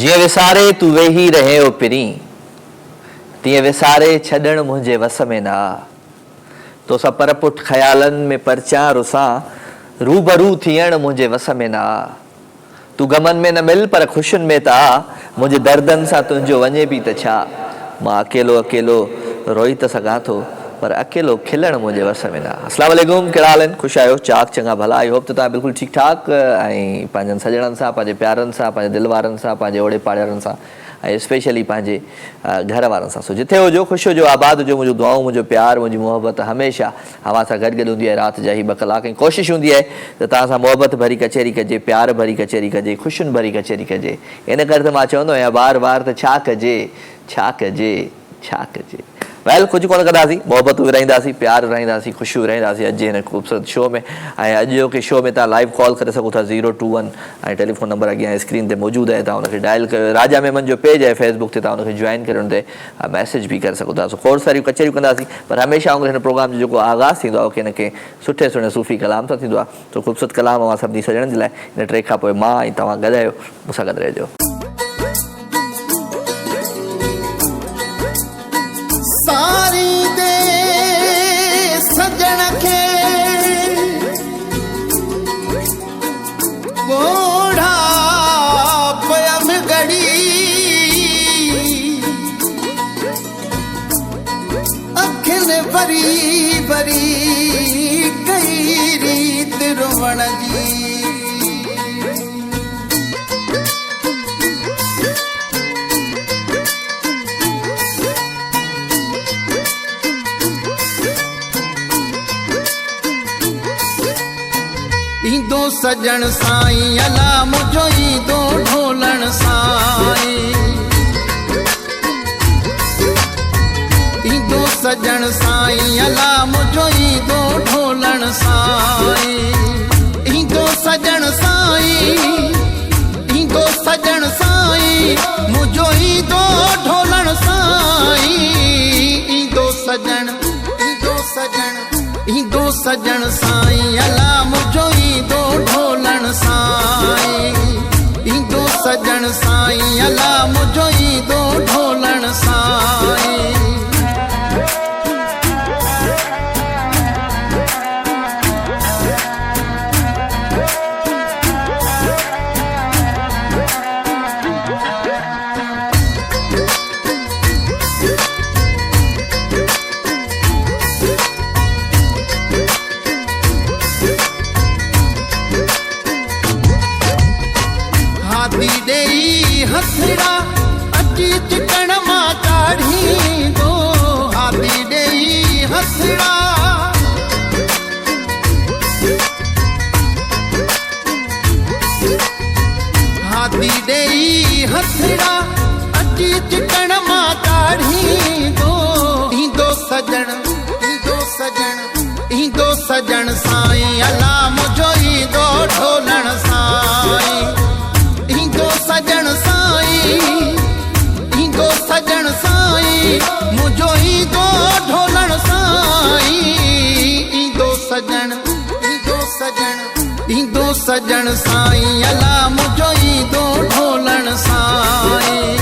जीअं विसारे तू वेही रहे ओ पिरी, तीअं विसारे छॾण मुंहिंजे वस में न आ। तोसां परपुट ख़्यालनि में परचां रुसां, रूबरू थियण मुंहिंजे वस में न आ। तू गमनि में न मिल पर ख़ुशियुनि में त आ, मुंहिंजे दर्दनि सां तुंहिंजो वञे बि त छा। मां अकेलो अकेलो रोई त सघां थो, पर अकेलो खिलण मुंहिंजे वस में न आ। अस्सलाम वालेकुम, कहिड़ा हाल आहिनि? ख़ुशि आहियो? चाक चङा भला? आई होप त तव्हां बिल्कुलु ठीकु ठाक ऐं पंहिंजनि सॼणनि सां, पंहिंजे प्यारनि सां, पंहिंजे दिलि वारनि सां, पंहिंजे ओड़े पाड़ेवारनि सां ऐं स्पेशली पंहिंजे घर वारनि सां। सो जिथे हुजो, ख़ुशि हुजो, आबाद हुजो। मुंहिंजो दुआऊं, मुंहिंजो प्यार, मुंहिंजी मोहबत हमेशह अव्हां सां गॾु हूंदी आहे। राति जा ही 2 कलाक ऐं कोशिशि हूंदी आहे त तव्हां सां मोहबत भरी कचहरी कजे, प्यार भरी कचहरी कजे, ख़ुशियुनि भरी कचहरी कजे। इन करे त मां चवंदो आहियां बार बार त छा कजे, छा कजे, छा कजे। वेल, कुझु कोन कंदासीं, मोहबत विराईंदासीं, प्यार विराईंदासीं, ख़ुशी विराईंदासीं अॼु हिन ख़ूबसूरत शो में। ऐं अॼु जो की शो में तव्हां लाइव कॉल करे सघो था 021 ऐं टेलीफोन नंबर अॻियां स्क्रीन ते मौजूदु आहे, तव्हां हुनखे डायल कयो। राजा मेमन जो पेज आहे फेसबुक ते, तव्हां हुनखे जॉइन करे हुन ते मैसेज बि करे सघो था। सो खोड़ सारियूं कचहरियूं कंदासीं, पर हमेशह वांगुरु हिन प्रोग्राम जो जेको आगाज़ थींदो आहे उहो कंहिं सुठे सुहिणे सूफ़ी कलाम सां थींदो आहे। तो ख़ूबसूरत कलाम अवां सभिनी सॼणनि जे लाइ हिन ट्रैक खां पोइ मां ऐं तव्हां गॾु आहियो, मूंसां गॾु रहिजो। बरी बरी कई रीत रोवण जी, ईंदो सजण साईं अला मुंहिंजो ईंदो ढोलण साईं, सजण साईं अला मुंहिंजो ईंदो ढोलण साईं, ईंदो सजण साईं, ईंदो सजण साईं मुंहिंजो ईंदो ढोलण साईं, ईंदो सजण, ईंदो सजण, ईंदो सजण साईं अला मुंहिंजो ईंदो ढोलण साईं, ईंदो सजण साईं अला मुंहिंजो ईंदो ढोलण साईं। हथड़ा अची चिकन मां काढ़ी दो, हाथी ॾेई हथड़ा, हाथी ॾेई हथड़ा अची चिकन मां काढ़ी दो, ईंदो सजण, ईंदो सजण, ईंदो सजण साईं अला मुंहिंजो ईंदो ढोलण साईं, ईंदो सजण साईं, ईंदो सजण साईं मुंहिंजो ईंदो ढोलण साईं, ईंदो सजण, ईंदो सजण, ईंदो सजण साईं अला मुंहिंजो ईंदो ढोलण साईं।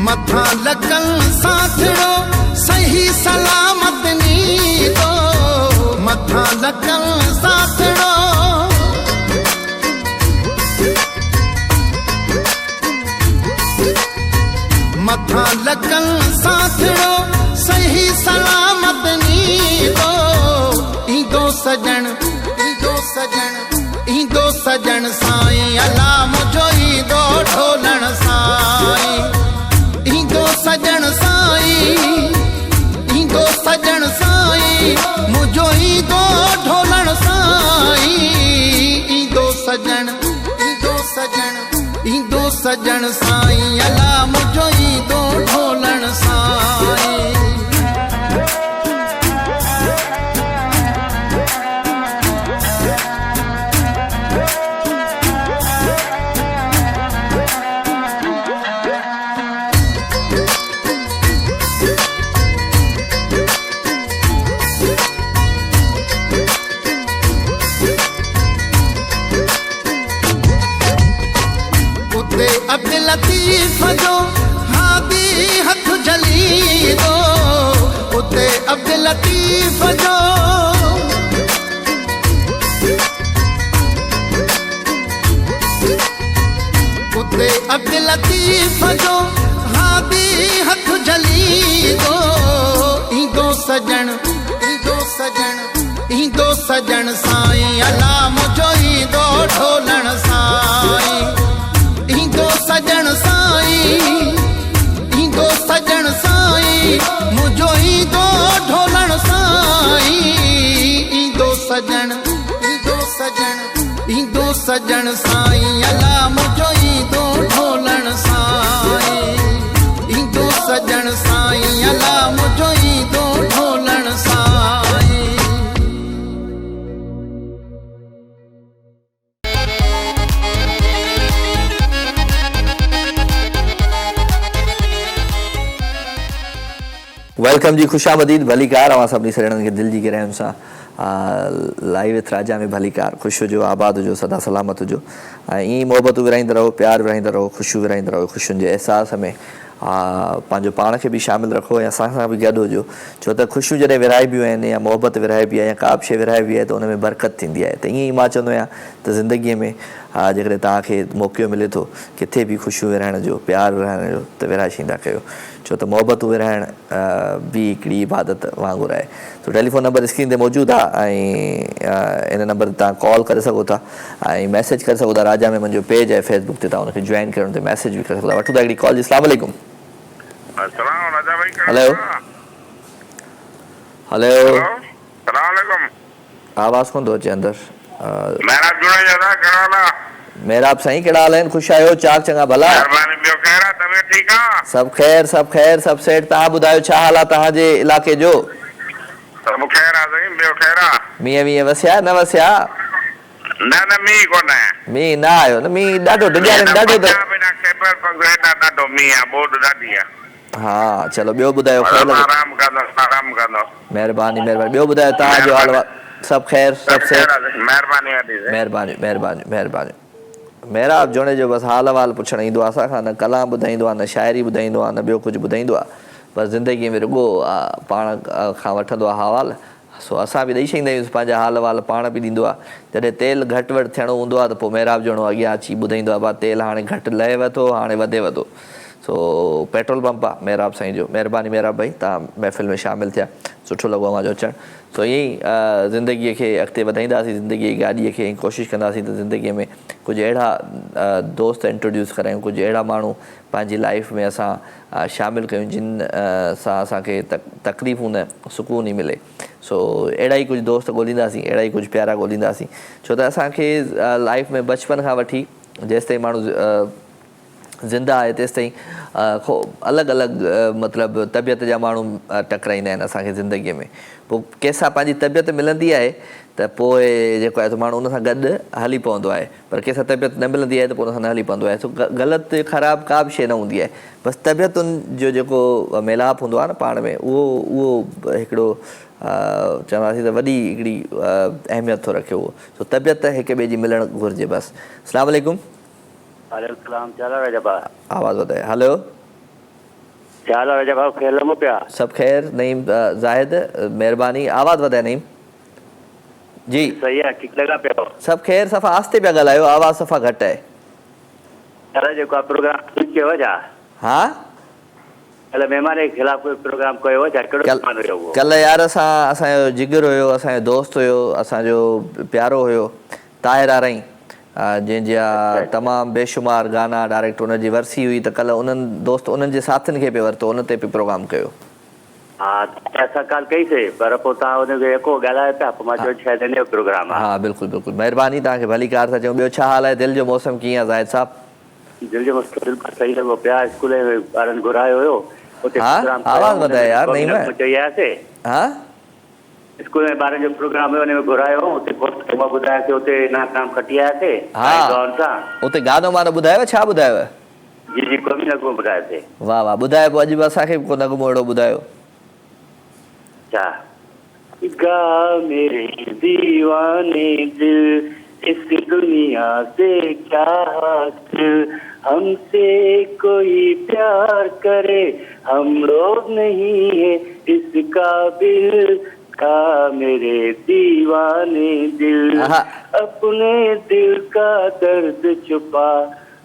मथा लॻल साथड़ो सही सलामत नी दो, मथा लॻल साथड़ो, मथा लॻल साथड़ो सही सलामत नी दो, ईंदो सजण, ईंदो सजण, ईंदो सजण साईं अला मुंहिंजो ईंदो ढोलण साईं, ईंदो सजण साईं, ईंदो सजण साईं मुंहिंजो ईंदो ढोलण साईं, ईंदो सजण, ईंदो सजण, ईंदो सजण साईं अला मुंहिंजो ईंदो ढोलण साईं। अब्दुल लतीफ जो हादी हथ जली दो उते अब्दुल लतीफ जो उते अब्दुल लतीफ जो हादी हथ जली दो ईंदो सजन ईंदो सजन साईं अला मुझो ईंदो ढोलण साईं ईंदो सजन साईं ईंदो सजन साईं मुझो ईंदो ढोलण साईं ईंदो सजन ईंदो सजन साईं अला मुझो ईंदो ढोलण साईं ईंदो सजन साईं अला मुझो ईंदो ढोलण साईं। वेलकम जी, खुशामदीद, भलीकार अवां सभिनी सॼणनि खे दिलि जी गहराइयुनि सां लाइव विथ राजा में भलीकार, ख़ुशि हुजो, आबाद हुजो, सदा सलामत हुजो ऐं ईअं मोहबतूं विराईंदा रहो, प्यार विराईंदा रहो, ख़ुशियूं विराईंदा रहो, ख़ुशियुनि जे अहसास में पंहिंजो पाण खे बि शामिलु रखो ऐं असां सां बि गॾु हुजो, छो त ख़ुशियूं जॾहिं विराइबियूं आहिनि या मोहबत विराइबी आहे या का बि शइ विराइबी आहे त उन में बरकत थींदी आहे। त ईअं ई मां चवंदो आहियां त ज़िंदगीअ में जेकॾहिं तव्हांखे मौक़ो मिले थो किथे बि ख़ुशियूं विराइण जो, प्यार विराइण जो, त विराए छॾींदा कयो, छो त मोहबतूं विराइण बि हिकिड़ी इबादत वांगुरु आहे। तो टेलीफोन नंबर स्क्रीन ते मौजूदु आहे ऐं इन नंबर ते तव्हां कॉल करे सघो था ऐं मैसेज करे सघो था। राजा में मुंहिंजो पेज आहे फेसबुक ते, तव्हां हुनखे जॉइन करण ते मैसेज बि करे सघो था। वठो था हिकिड़ी कॉल जी। अस्सलाम वालेकुम। हेलो हेलो, आवाज़ कोन थो अचे अंदरि। मेहराब साईं, कहिड़ा हाल आहिनि? ख़ुशि आहियो? चाक चङा भला? सभु ख़ैर, सभु ख़ैर, सभु सेठ। तव्हां ॿुधायो छा हाल आहे तव्हांजे इलाइक़े जो? मींहं वींहं वसिया न वसिया? मींहुं न आयो न? मींहुं ॾाढो डिॼारिनि ॾाढो त। हा चलो, ॿियो ॿुधायो? महिरबानी महिरबानी। ॿियो ॿुधायो तव्हांजो हाल? सभु ख़ैर, सभु सेठ? महिरबानी महिरबानी महिरबानी। मेहराब जोड़े जो बसि हाल वाल पुछणु ईंदो आहे असांखां, न कलाम ॿुधाईंदो आहे, न शाइरी ॿुधाईंदो आहे, न ॿियो कुझु ॿुधाईंदो आहे, बसि ज़िंदगीअ में रुॻो पाण खां वठंदो आहे हवाल। सो असां बि ॾेई छॾींदा आहियूं पंहिंजा हाल वाल, पाण बि ॾींदो आहे। जॾहिं तेल घटि वधि थियणो हूंदो आहे त पोइ मेहराब जोड़ो अॻियां अची ॿुधाईंदो आहे, भाउ तेल हाणे घटि लहे वठो, हाणे वधे थो। सो पेट्रोल पंप आहे मेहराब साईं जो। महिरबानी मेहराब भाई, तव्हां महफ़िल में शामिलु थिया, सुठो लॻो अवांजो अचणु। सो ईअं ई ज़िंदगीअ खे अॻिते वधाईंदासीं, ज़िंदगीअ जी गाॾीअ खे कोशिशि कंदासीं त ज़िंदगीअ में कुझु अहिड़ा दोस्त इंट्रोड्यूस करायूं, कुझु अहिड़ा माण्हू पंहिंजी लाइफ में असां शामिलु कयूं जिन सां असांखे तकलीफ़ूं न सुकून ई मिले। सो अहिड़ा ई कुझु दोस्त ॻोल्हींदासीं, अहिड़ा ई कुझु प्यारा ॻोल्हींदासीं, छो त असांखे लाइफ में बचपन खां वठी जेसिताईं माण्हू ज़िंदा आहे तेसिताईं अलॻि अलॻि मतिलबु तबियत जा माण्हू टकराईंदा आहिनि असांखे ज़िंदगीअ में। पोइ कंहिंसां पंहिंजी तबियत मिलंदी आहे त पोइ जेको आहे त माण्हू उन सां गॾु हली पवंदो आहे, पर कंहिंसां तबियत न मिलंदी आहे त पोइ उन सां न हली पवंदो आहे। सो ग़लति ख़राबु का बि शइ न हूंदी आहे, बसि तबियतुनि जो जेको मेलाप हूंदो आहे न पाण में, उहो हिकिड़ो चवंदासीं त वॾी हिकिड़ी अहमियत थो रखे उहो। सो तबियत हिक ॿिए जी मिलणु घुरिजे बसि। अस्सलाम वालेकुम। आवाज़ वधाए। हेलो, सभु ख़ैर? नईम ज़ाहिद, महिरबानी, आवाज़ वधाए नईम जी। सही है, ठीक लगा पियो? सभु ख़ैर, सफ़ा आस्ते पिया ॻाल्हायो, आवाज़ सफ़ा घटि आहे। जेको प्रोग्राम कयो छा? हा कल्ह महिमान जे ख़िलाफ़ कोई प्रोग्राम कयो छा? कहिड़ो महिमान हुयो उहो? कल्ह यार असांजो जिगर हुयो, असांजो दोस्त हुयो, असांजो प्यारो हुयो ताहिर आरई, जंहिंजा तमामु बेशुमार गाना डायरेक्ट उनजी वरसी हुई, त कल्ह उन्हनि दोस्त उन्हनि जे साथियुनि खे पियो वरितो, उन ते पियो प्रोग्राम कयो। हा असां काल कईसीं, पर पोइ तव्हां हुनखे यको ॻाल्हायो पिया, पोइ मां चयो शायदि इन जो प्रोग्राम आहे। हा बिल्कुलु बिल्कुलु, महिरबानी, तव्हांखे भली कार था चऊं। ॿियो छा हाल आहे? दिलि जो मौसम कीअं आहे ज़ाहिद साहब? दिलि जो मौसम सही लॻो पिया। स्कूल में ॿारनि घुरायो हुयो, उते आवाज़ वधाए यार, नहीं मैं चई आयासीं। हा स्कूल में ॿारनि जो प्रोग्राम हुयो, हुन में घुरायो, उते मां ॿुधायोसीं, उते नाम खटी आयासीं। हा उते गानो वानो ॿुधायव? छा ॿुधायव? जी जी, कोई नगमो ॿुधायोसीं। वाह वाह, ॿुधायो पोइ अॼु बि असांखे को नगमो अहिड़ो ॿुधायो। छा? गा मेरे दीवाने दिल इस दुनिया से क्या हासिल, हमसे कोई प्यार करे, हम लोग नहीं है इस काबिल, का मेरे दीवाने दिल, अपने दिल का दर्द छुपा,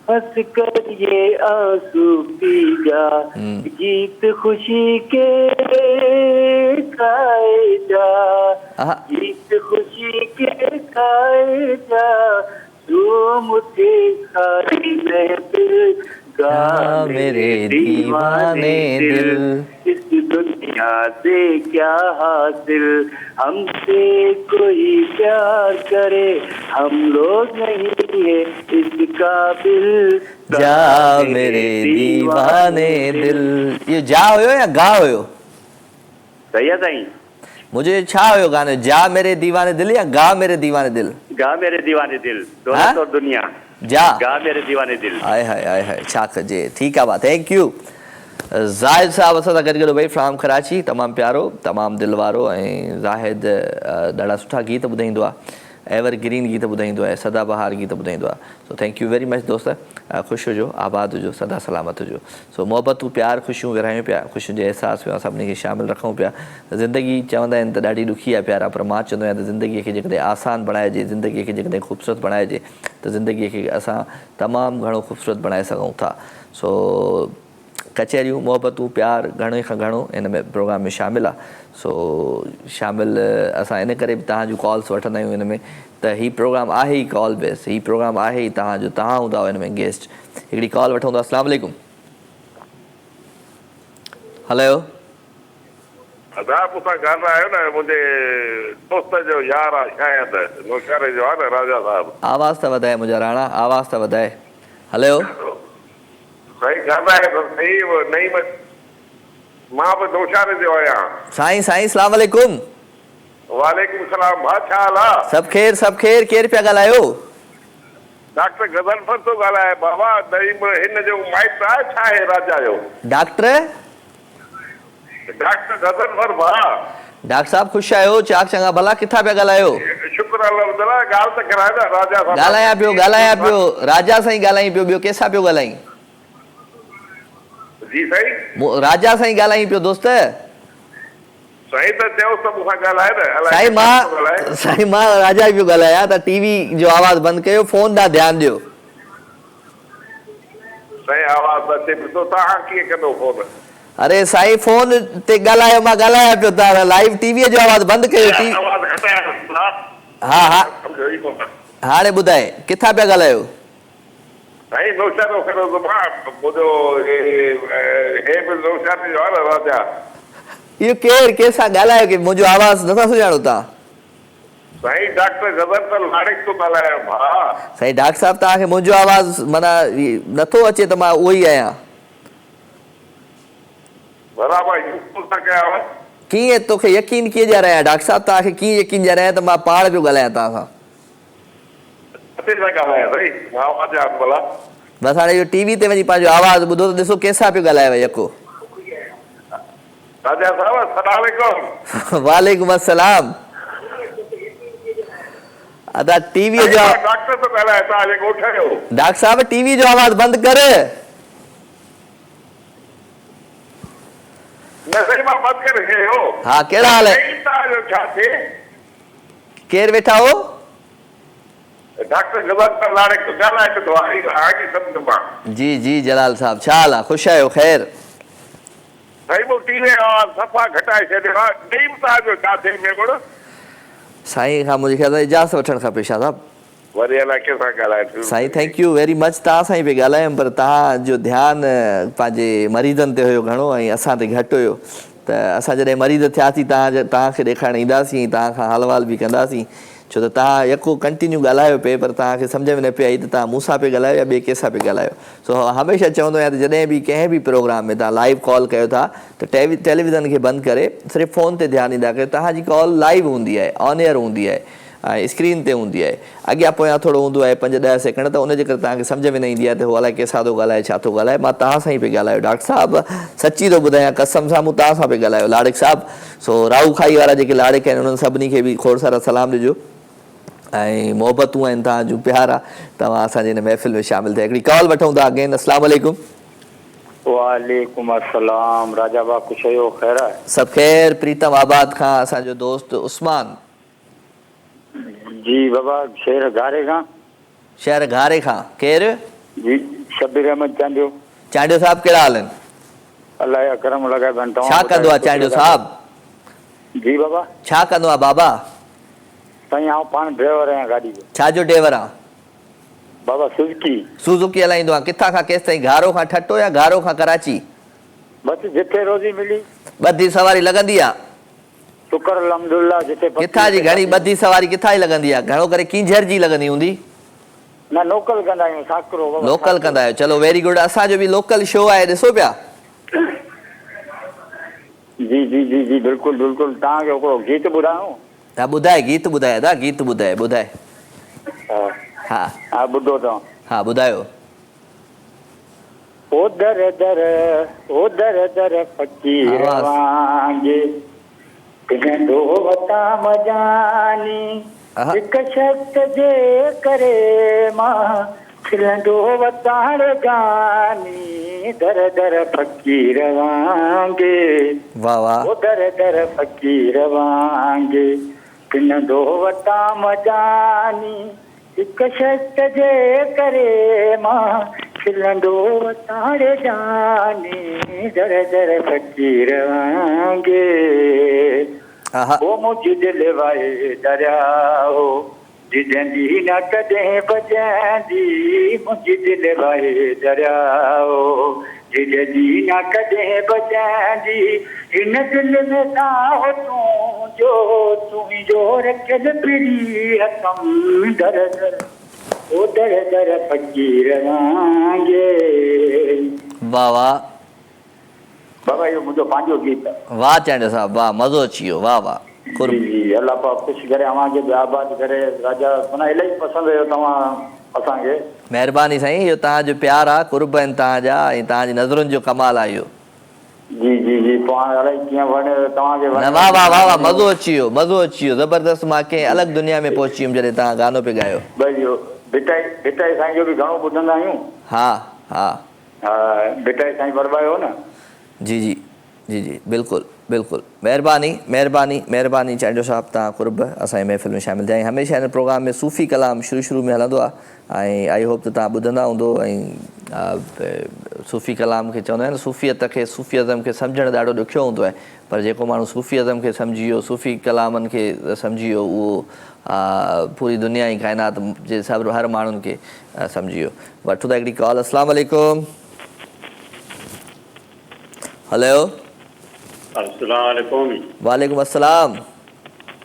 हंस कर ये आंसू पी जा, गीत खुशी के गाए जा, गीत खुशी के गाए जा, तू मुझे सारी महफिल, गा मेरे दीवाने दिल, इस दुनिया से क्या हासिल, हमसे कोई प्यार करे, हम लोग नहीं है इस काबिल, जा मेरे दीवाने दिल। ये जा हुयो या गा हुयो? सही है साईं। मुझे छा हुयो गाने, जा मेरे दीवाने दिल या गा मेरे दीवाने दिल? गा मेरे दीवाने दिल, दौलत और दुनिया, जा गा मेरे दीवाने दिल। हाय हाय हाय हाय, छा कजे। ठीक आहे, थैंक यू ज़ाहिद साहब असां सां गॾु भई फ्राम कराची, तमामु प्यारो, तमामु दिलि वारो, ऐं ज़ाहिद ॾाढा सुठा गीत ॿुधाईंदो आहे, एवर ग्रीन गीत ॿुधाईंदो आहे, सदाबहार गीत ॿुधाईंदो आहे। So thank you very much दोस्त, ख़ुशि हुजो, आबाद हुजो, सदा सलामत हुजो। सो मोहबतूं प्यार ख़ुशियूं विरहायूं पिया, ख़ुशियुनि जे अहसास पिया सभिनी खे शामिलु रखूं पिया। ज़िंदगी चवंदा आहिनि त ॾाढी ॾुखी आहे प्यारा, पर मां चवंदो आहियां त ज़िंदगीअ खे जेकॾहिं आसान बणाइजे, ज़िंदगीअ खे जेकॾहिं ख़ूबसूरत बणाइजे, त ज़िंदगीअ खे असां तमामु घणो ख़ूबसूरत बणाए सघूं था। सो कचहरियूं, मोहबतूं, प्यार घणे खां घणो हिन में प्रोग्राम में शामिलु आहे। सो शामिलु असां इन करे बि तव्हांजूं कॉल्स वठंदा आहियूं हिन में, त हीउ प्रोग्राम आहे ई कॉल बेस, हीउ प्रोग्राम आहे ई तव्हांजो, तव्हां हूंदा हिन में गेस्ट। हिकिड़ी कॉल वठूं था। अस्सलाम वालेकुम। हलो, आदाब सां ॻाल्हायो न, मुंहिंजे दोस्त जो यार आहे शायदि नौशहरे जो आहे न, राजा साहब। आवाज़ त वधाए मुंहिंजा राणा, आवाज़ त वधाए। हलो, साईं ॻाल्हाए त सही, नई मां बि नौशहरे जो आहियां। साईं साईं सलाम वालेकुम। वालेकुम सलाम, भाउ छा हाल आहे? सभु ख़ैर, सभु ख़ैर। केरु पिया ॻाल्हायो? डॉक्टर गज़नफर थो ॻाल्हाए बाबा, हिन जो माइट आहे छा आहे राजा जो? डॉक्टर गज़नफर भाउ। डॉक्टर साहब ख़ुशि आहियो? चाक चङा भला, किथां पिया ॻाल्हायो? शुक्र अल्लाह ताला, ॻाल्हि त कराए न राजा साहब। ॻाल्हायां पियो, राजा साईं ॻाल्हाई पियो। ॿियो कंहिंसां पियो ॻाल्हाई? जी साईं, राजा साईं ॻाल्हाई पियो दोस्त। साईं त चयो त मूंखां ॻाल्हाए न। साईं मां राजा पियो ॻाल्हायां, त टीवी जो आवाज़ बंदि कयो, फोन ॾांहुं ध्यानु ॾियो। साईं आवाज़ अचे पियो, तव्हां कीअं कंदो फोन? अरे साईं फोन ते ॻाल्हायो, मां ॻाल्हायां पियो, तव्हां लाइव टीवीअ जो आवाज़ बंदि कयो। हा हा, हाणे ॿुधाए किथां पिया ॻाल्हायो? साईं नौशहरो करो तो मां मुंहिंजो हे बि नौशहरे जो आहे न राजा। इहो केरु कंहिंसां ॻाल्हायो कि मुंहिंजो आवाज़ नथा सुञाणो तव्हां? साईं डॉक्टर गज़नफर लाड़िक थो ॻाल्हायां भाउ। साईं डॉक्टर साहब तव्हांखे मुंहिंजो आवाज़ माना नथो अचे त मां उहो ई आहियां। बराबरि यूज़ था कयांव। कीअं तोखे यकीन कीअं ॾियारायां डॉक्टर साहब? तव्हांखे कीअं यकीन ॾियारायां त मां पाण पियो ॻाल्हायां तव्हां सां? बसि हाणे इहो टीवी ते वञी पंहिंजो आवाज़ ॿुधो त ॾिसो कंहिंसां पियो ॻाल्हायव यको। राजा साहब अस्सलाम वालेकुम। वालेकुम अस्सलाम। अदा टीवी जो डॉक्टर तो ॻाल्हाए, तव्हां जेको उठायो। डॉक्टर साहब टीवी जो आवाज़ बंदि कर। न साईं मां बंदि करे रहियो। हा, कहिड़ा हाल है? छा थिए? केरु वेठा हो? डॉक्टर गज़नफर लाड़िक तो ॻाल्हाए पियो, आगे सम्झ मां। जी जी जलाल साहब, छा हाल आहे? ख़ुशि आहियो? ख़ैर साईं मूं टीवी जो आवाज़ सफ़ा घटाए छॾियो आहे। ॾेई तव्हांजो छा थिए में गुण? साईं खां मुंहिंजे ख़्याल इजाज़त वठणु खपे शाह साहब। वरी अलाए कंहिंसां ॻाल्हाए। साईं थैंक यू वेरी मच, तव्हां सां ई पिया ॻाल्हायूं, पर तव्हांजो ध्यानु पंहिंजे मरीज़नि ते हुयो घणो ऐं असां ते घटि हुयो। त असां जॾहिं मरीज़ थियासीं तव्हांखे ॾेखारणु ईंदासीं, तव्हां खां हालवाल बि कंदासीं, छो त तव्हां यको कंटिन्यू ॻाल्हायो पिए, पर तव्हांखे सम्झ में न पई आई त तव्हां मूंसां पिया ॻाल्हायो या ॿिए कंहिंसां पिया ॻाल्हायो। सो हमेशह चवंदो आहियां त जॾहिं बि कंहिं बि प्रोग्राम में तव्हां लाइव कॉल कयो था त टेलीविज़न खे बंदि करे सिर्फ़ु फ़ोन ते ध्यानु ॾींदा कयो। तव्हांजी कॉल लाइव हूंदी आहे, ऑन एयर हूंदी आहे, ऐं स्क्रीन ते हूंदी आहे। अॻियां पोयां थोरो हूंदो आहे 5-10 सेकंड, त उनजे करे तव्हांखे सम्झ में न ईंदी आहे त उहो अलाए कंहिंसां थो ॻाल्हाए, छा थो ॻाल्हाए। मां तव्हां सां ई पिया ॻाल्हायो डॉक्टर साहब, सची थो ॿुधायां कसम सां, मूं तव्हां सां पिया ॻाल्हायो लाड़िक साहब। सो राहू खाई वारा जेके लाड़िक आहिनि उन्हनि सभिनी खे बि खोड़ सारा सलाम ॾिजो। ऐं मोहबतूं आहिनि तव्हांजूं प्यार आहे तव्हां असांजे हिन महफ़िल में शामिल थिया। हिकिड़ी कॉल वठूं था अगेन। अस्सलाम वालेकुम। वालेकुम अस्सलाम। राजा बा कुछ हो ख़ैर आहे? सभु ख़ैर। प्रीतम आबाद खां असांजो दोस्त उस्मान। जी बाबा शहर घारे खां। शहर घारे खां केरु? जी शबीर अहमद चांडियो। चांडियो साहब कहिड़ा हाल आहिनि? अल्लाह जा करम लॻाए बन। छा कंदो आहे चांडियो साहब? जी बाबा छा कंदो आहे बाबा? साईं आउं पाण ड्राइवर आहियां गाॾी जो। छाजो ड्राइवर आहे? बाबा सुजुकी। सुजुकी हलाईंदो आहे। किथां खां केसि ताईं? घारो खां ठटो या घारो खां कराची? बस जिथे रोज़ी मिली ॿधी सवारी लॻंदी आहे? शुक्र अल्हम्दुलिल्लाह। जिथे किथां जी घणी ॿधी सवारी किथां जी लॻंदी आहे? घणो करे कींझर जी लॻंदी हूंदी? न लोकल कंदा आहियूं साकरो बाबा। लोकल कंदा आहियो? चलो वेरी गुड। असांजो बि लोकल शो आहे, ॾिसो पिया। जी जी जी जी बिल्कुलु बिल्कुलु। तव्हांखे हिकिड़ो गीत ॿुधायूं? हा ॿुधाए, गीत ॿुधाए दा, गीत ॿुधाए ॿुधाए। हा हा ॿुधो तव्हां। हा ॿुधायो। ओ दर दर फ़कीर वांगे किनंदो वता मजानी हिक शख़्स जे करे मां खिलंदो वताड़ गानी दर दर फ़कीर वांगे। वाह वाह। ओ दर फ़कीर वांगे किनंदो वता मजानी हिक शख़्स जे करे मां खिलंदो वताड़ जानी दर फ़कीर वांगे। ओ मुंहिंजी दिलि वाए दरियाओ जिजंदी न कॾहिं बजंदी। मुंहिंजी दिलि वाए दरियाओ जिजंदी न कॾहिं बजंदी। हिन दिलि में ताओ तूं जो रखियल पिड़ी रकम दर दर ओ दर फ़कीर वांगे। वाह वाह बाबा इहो मुंहिंजो पंहिंजो गीत आहे। वाह चांडियो साहब वाह, मज़ो अची वियो। वाह वाह। जी जी अल्लाह पाक ख़ुशि करे अव्हांखे बि आबाद करे। राजा माना इलाही पसंदि आयो तव्हां असांखे। महिरबानी साईं, इहो तव्हांजो प्यार आहे, कुर्ब आहिनि तव्हांजा ऐं तव्हांजी नज़रुनि जो कमाल आहे इहो। जी जी जी पाण अलाही कीअं वणे तव्हांखे। वाह वाह वाह वाह, मज़ो अची वियो, मज़ो अची वियो ज़बरदस्त। मां कंहिं अलॻि दुनिया में पहुची वियुमि जॾहिं तव्हां गानो पिया ॻायो। भई इहो भिटाई साईं जो बि घणो ॿुधंदा आहियूं। हा हा हा भिटाई साईं बरबायो न। जी जी जी जी बिल्कुलु बिल्कुलु। महिरबानी महिरबानी महिरबानी चांडियो साहब, तव्हां कुर्ब असांजी महफ़िल में शामिल थिया। ऐं हमेशह हिन प्रोग्राम में सूफ़ी कलाम शुरू में हलंदो आहे ऐं आई होप त तव्हां ॿुधंदा हूंदो। ऐं सूफ़ी कलाम खे चवंदा आहिनि सूफ़ियत खे, सूफ़ियज़म खे सम्झणु ॾाढो ॾुखियो हूंदो आहे, पर जेको माण्हू सूफ़ियज़म खे सम्झी वियो, सूफ़ी कलामनि खे सम्झी वियो, उहो पूरी दुनिया जी काइनात जे सभु हर माण्हुनि खे सम्झी वियो। वठूं था हिकिड़ी कॉल। अस्सलाम वालेकुम। हेलो। अस्सलाम वालेकुम। वालेकुम अस्सलाम।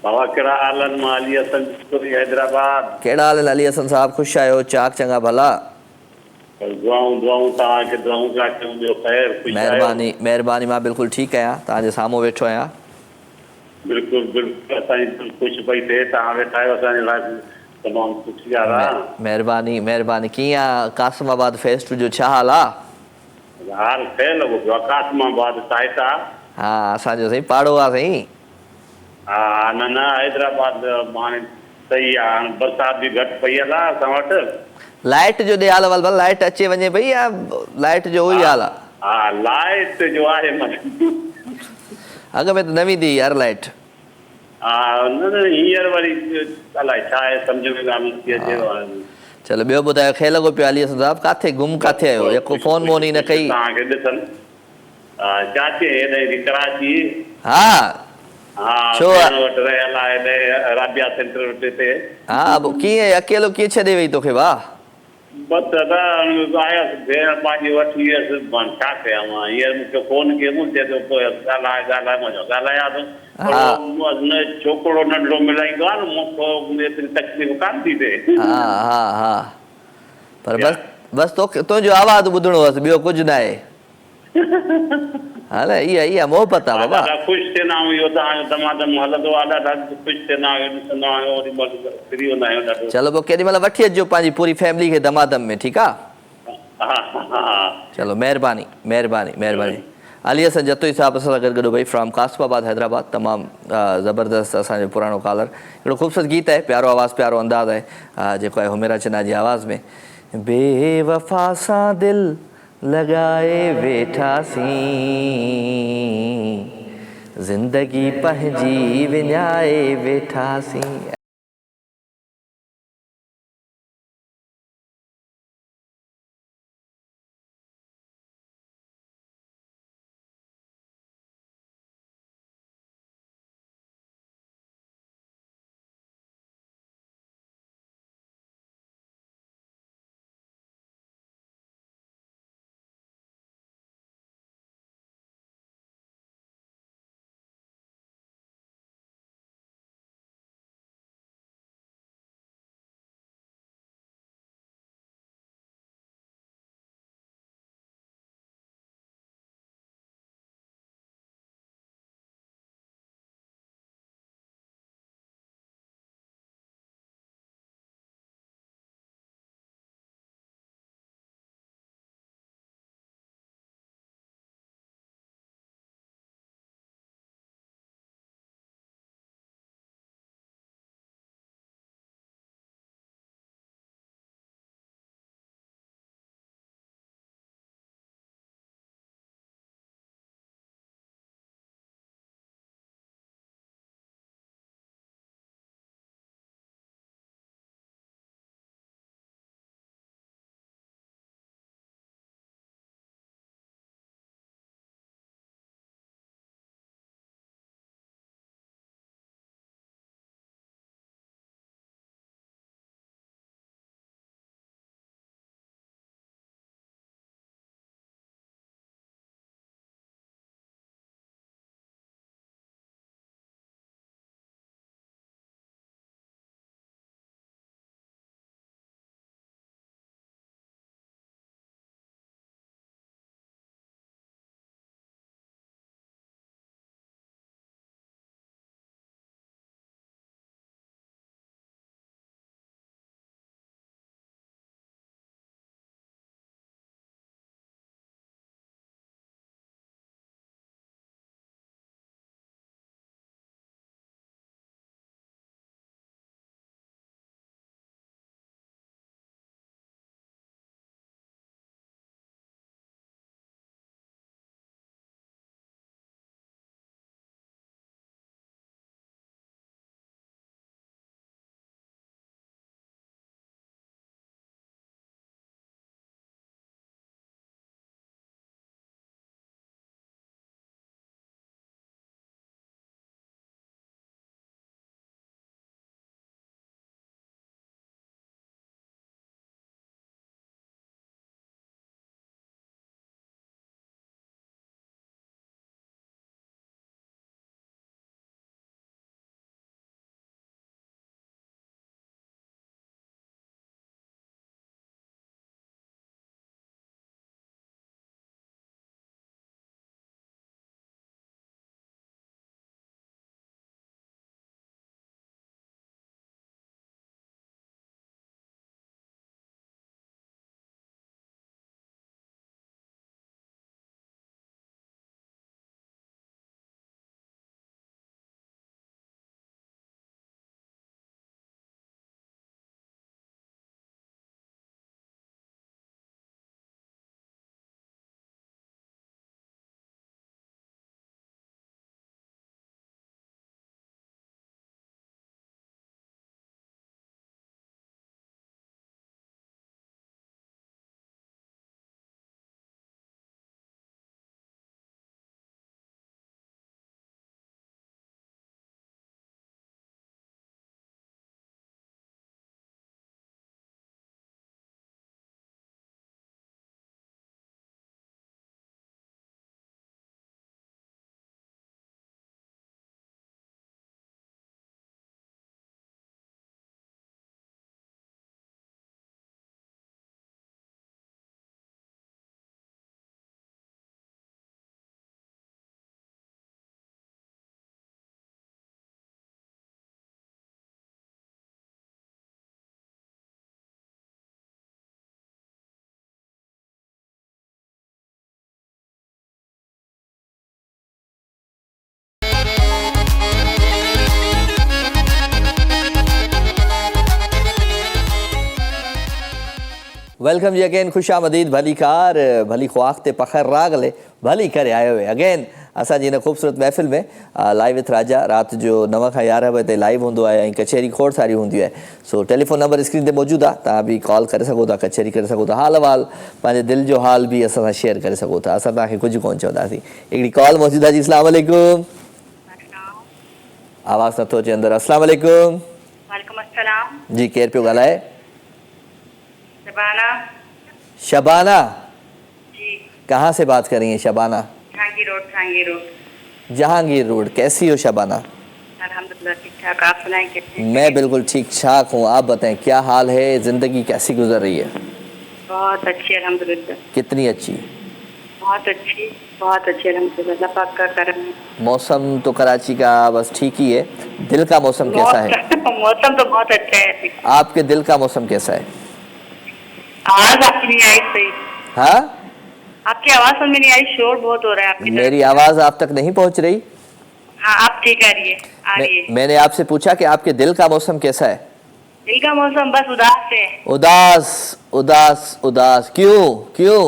बाबा कहिड़ा हाल आहिनि? मां अली हसन हैदराबाद। कहिड़ा हाल आहिनि अली हसन साहब? ख़ुशि आहियो? चाक चङा भला? दुआऊं तव्हांखे दुआऊं पिया कयूं। ॿियो ख़ैर? महिरबानी महिरबानी। मां बिल्कुलु ठीकु आहियां, तव्हांजे साम्हूं वेठो आहियां। बिल्कुलु बिल्कुलु असांजी दिलि ख़ुशि पई थिए तव्हां वेठा आहियो असांजे लाइ। तमामु सुठी ॻाल्हि आहे। महिरबानी महिरबानी। कीअं आहे कासिमाबाद फेस्ट जो छा हाल आहे? हाल ठहियल लॻो पियो आहे कासिमाबाद साइट आहे। हा असांजो साईं पाड़ो आहे साईं। हा न न हैदराबाद हाणे सही आहे। हाणे बरसाति बि घटि पई आहे असां वटि। लाइट जो ॾे हाल वल भला लाइट अचे वञे पई या लाइट जो उहो ई हाल आहे? हा लाइट जो आहे अॻ में त न वेंदी यार लाइट। हा न न हींअर वरी अलाए छा आहे सम्झ में ॻाल्हि नथी अचे। चलो ॿियो ॿुधायो, खे लॻो पियो अली हसन साहब? किथे गुम किथे आहियो? जेको फोन वोन ई न कई। तव्हांखे ॾिसनि चाचे हेॾे कराची। हा हा छो वटि रहियल आहे हेॾे राबिया सेंटर ते। हा कीअं अकेलो कीअं छॾे वई तोखे? वाह बसि दादा आयसि भेण पंहिंजी वठी वियसि। मां छा कयां? मां हींअर मूंखे फोन कयो चए थो पोइ ॻाल्हाए मां ॻाल्हायां थो। छोकिरो नंढड़ो मिलाईंदो आहे न मूंखे एतिरी तकलीफ़ कान थी थिए। हा हा हा पर बसि तोखे तुंहिंजो आवाज़ ॿुधणो हुअसि, ॿियो कुझु न आहे। हा न इहा मोहबत आहे बाबा। ॾाढा ख़ुशि थींदा आहियूं। इहो तव्हांजो दमादम हलंदो आहे। ॾाढा ख़ुशि थींदा आहियूं, ॾिसंदा आहियूं, ओॾी महिल फ्री हूंदा आहियूं ॾाढो। चलो पोइ केॾी महिल वठी अचिजो पंहिंजी पूरी फैमिली खे दमादम में, ठीकु आहे? हा हा चलो महिरबानी महिरबानी महिरबानी। अली हसन जतोई साहब असां सां गॾु भई फ्रॉम कासबाबाद हैदराबाद, तमामु ज़बरदस्त असांजो पुराणो कॉलर। हिकिड़ो ख़ूबसूरत गीत आहे, प्यारो आवाज़ु प्यारो अंदाज़ आहे, जेको आहे हुमेरा चिन्हा जी आवाज़ में। बेवफ़ा सां दिलि लॻाए वेठासीं, ज़िंदगी पंहिंजी विञाए वेठासीं। वेलकम जी अगेन, खुश आमदीद, भली कार, भली ख्वाख ते पखर रागले, भली करे आयो हुए अगेन असांजी इन ख़ूबसूरत महफ़िल में लाइव विथ राजा। रात जो 9 खां 11 बजे ताईं लाइव हूंदो आहे ऐं कचहरी खोड़ सारी हूंदी आहे। सो टेलीफोन नंबर स्क्रीन ते मौजूदु आहे, तव्हां बि कॉल करे सघो था, कचहरी करे सघो था, हाल अहवाल पंहिंजे दिलि जो हाल बि असां सां शेयर करे सघो था। असां तव्हांखे कुझु कोन चवंदासीं। हिकिड़ी कॉल मौजूदु आहे जी। अस्सलाम वालेकुम। आवाज़ नथो अचे अंदरि। अस्सलाम वालेकुम। वालेकुम अस्सलाम जी, केरु पियो ॻाल्हाए? शबाना शबाना जी, कहाँ से बात कर रही हैं शबाना? जहांगीर रोड। जहांगीर रोड। कैसी हो शबाना? अल्हम्दुलिल्लाह ठीक ठाक, आप सुनाएं कैसे? मैं बिल्कुल ठीक ठाक हूँ, आप बताएं क्या हाल है, ज़िंदगी कैसी गुजर रही है? बहुत अच्छी अल्हम्दुलिल्लाह। कितनी अच्छी? बहुत अच्छी अल्हम्दुलिल्लाह, अल्लाह पाक का करम है। मौसम तो कराची का बस ठीक ही है, दिल का मौसम कैसा है? मौसम तो बहुत अच्छा है। आपके दिल का मौसम कैसा है? आवाज आपकी नहीं आई सही। हाँ, आपकी आवाज समझ में नहीं आई, शोर बहुत हो रहा है आपकी। मेरी आवाज़ आप तक नहीं पहुँच रही? हाँ, आप ठीक आ रही है। मैंने आपसे पूछा कि आपके दिल का मौसम कैसा है? दिल का मौसम बस उदास है। उदास उदास उदास, क्यों क्यों?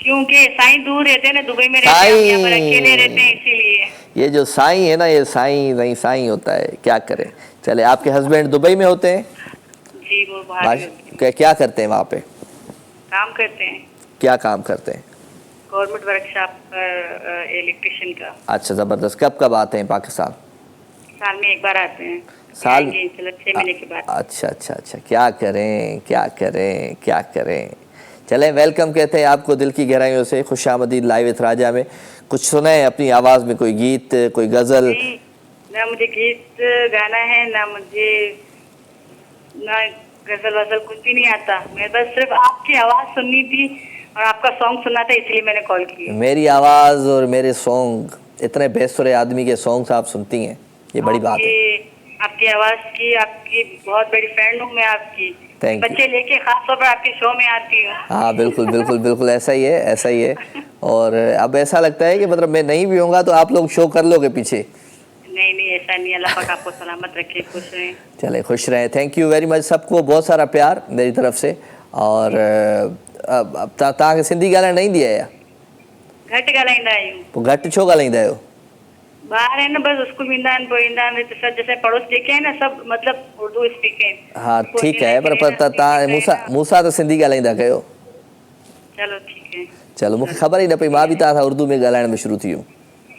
क्योंकि साईं दूर रहते हैं ना, दुबई में रहते हैं, हम यहाँ पर अकेले रहते हैं, इसीलिए। ये जो साईं है ना, ये साईं नहीं साईं होता है, क्या करें। चले, आपके हस्बैंड दुबई में होते हैं? जी, वो बाहर क्या करते हैं वहाँ पे? काम करते हैं। क्या काम करते हैं? गवर्नमेंट वर्कशॉप पर इलेक्ट्रिशियन का। अच्छा, ज़बरदस्त। कब कब आते हैं पाकिस्तान? साल में एक बार आते हैं। साल 6 महीने के बाद। अच्छा अच्छा अच्छा, क्या करें क्या करें क्या करें। चलें, वेलकम कहते हैं आपको दिल की गहराइयों से, खुशामदीद लाइव विथ राजा में। कुछ सुनाएं अपनी आवाज़ में, कोई गीत, कोई गज़ल? ना मुझे गीत गाना है, ना मुझे ना गज़ल वज़ल, कुछ भी नहीं आता। मैं बस सिर्फ आपकी आवाज़ सुननी थी और आपका सॉन्ग सुनना था, इसलिए मैंने कॉल किया। मेरी आवाज़ और मेरे सॉन्ग, इतने बेसुरे आदमी के सॉन्ग्स आप सुनती हैं, ये बड़ी बात है। आपकी आवाज़ की, आपकी बहुत बड़ी फैन हूँ मैं आपकी। Thank U. बच्चे लेके खास तौर पर आपके शो में आती हूँ। हाँ बिल्कुल बिल्कुल बिल्कुल, ऐसा ही है ऐसा ही है। और अब ऐसा लगता है कि मतलब मैं नहीं भी होऊंगा तो आप लोग शो कर लोगे पीछे। नहीं नहीं, ऐसा नहीं, अल्लाह पाक आपको सलामत रखे, खुश रहें। चले, खुश रहें। थैंक यू वेरी मच, सबको बहुत सारा प्यार मेरी तरफ से। और अब तव्हांखे सिंधी ॻाल्हाइण न ईंदी आहे? घटि ॻाल्हाईंदा आहियूं। पोइ घटि छो ॻाल्हाईंदा आहियो? ॿार आहिनि, बस स्कूल वेंदा आहिनि, पोइ ईंदा आहिनि, त सभु जैसे पड़ोस जेके आहिनि न, सभु मतिलबु उर्दू स्पीक आहिनि। हाँ ठीकु आहे, पर तव्हां मूंसां त सिंधी ॻाल्हाईंदा कयो। चलो ठीक है। चलो, मूंखे ख़बर ई न पई, मां बि तव्हां सां उर्दू में ॻाल्हाइण में शुरू थी वियुमि।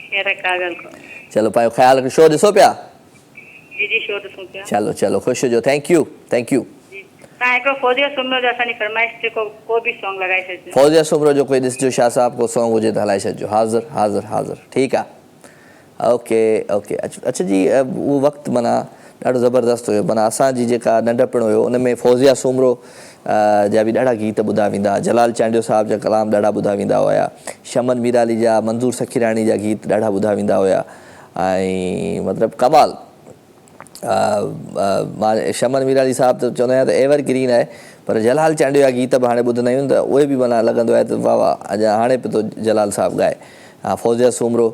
खैर का ॻाल्हि कोन्हे। चलो, पंहिंजो ख़्यालु रखो। शो ॾिसो पिया? जी जी, शो ॾिसूं पिया। चलो चलो, ख़ुशि हुजो। Thank U thank U. तव्हां हिकिड़ो फौजिया सुमरो जो असांजी फरमाइश ते को बि सॉन्ग लॻाए छॾिजो। फौजिया सुमरो जो कोई ॾिसजो, शाह साहब को सॉन्ग हुजे त हलाए छॾिजो। हाज़िर हाज़िर हाज़िर, ठीकु आहे। Okay okay. अच्छा जी, उहो वक़्तु माना ॾाढो ज़बरदस्त हुयो। माना असांजी जेका नंढपण हुयो उन में फौजिया सुमरो जा बि ॾाढा गीत ॿुधा वेंदा, जलाल चांडियो साहिब जा कलाम ॾाढा ॿुधा वेंदा हुया, शमन मीराली जा, मंज़ूर सखीराणी जा गीत ॾाढा ॿुधा वेंदा हुया। ऐं मतिलबु कमाल। मां शमन मीराली साहिब त चवंदा आहियां त एवर ग्रीन आहे, पर जलाल चांडियो जा गीत बि हाणे ॿुधंदा आहियूं त उहे बि माना लॻंदो आहे त वाह वाह, अञा हाणे पियो थो जलाल साहिबु ॻाए। फौजिया सुमरो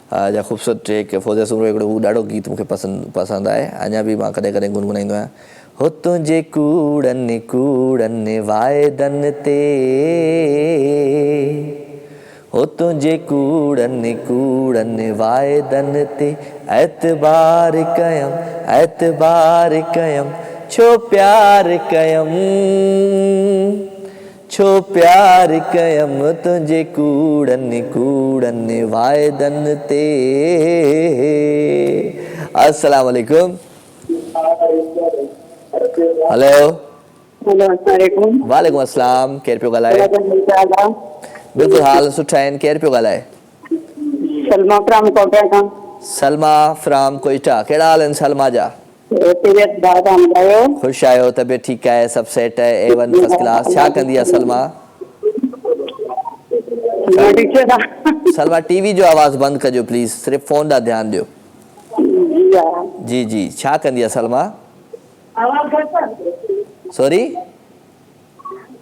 जा ख़ूबसूरत ट्रेक, फौजिया सुमरो हिकिड़ो हू ॾाढो गीत मूंखे पसंदि आहे, अञा बि मां कॾहिं कॾहिं गुनगुनाईंदो आहियां। हो तुंहिंजे कूड़नि कूड़नि वाइदनि ते, हो तुंहिंजे कूड़नि कूड़नि वाइदनि ते एतबार कयम छो प्यार कयम तुंहिंजे कूड़नि कूड़नि वाइदनि ते। अस्सलाम वालेकुम। हेलो। वालेकुम अस्सलाम। केरु पियो ॻाल्हाए? बिल्कुलु हाल सुठा आहिनि। केरु पियो ॻाल्हाए? सलमा फ्राम कोटा खां। सलमा फ्राम कोटा। कहिड़ा हाल आहिनि सलमा जा? ख़ुशि आहियो? तबियत ठीकु आहे? सभु सेट आहे? A1 first class. छा कंदी आहे सलमा? सलमा टीवी जो आवाज़ बंदि कजो प्लीज़, सिर्फ़ु फ़ोन ॾांहुं ध्यानु ॾियो। जी जी, छा कंदी आहे सलमा? सॉरी?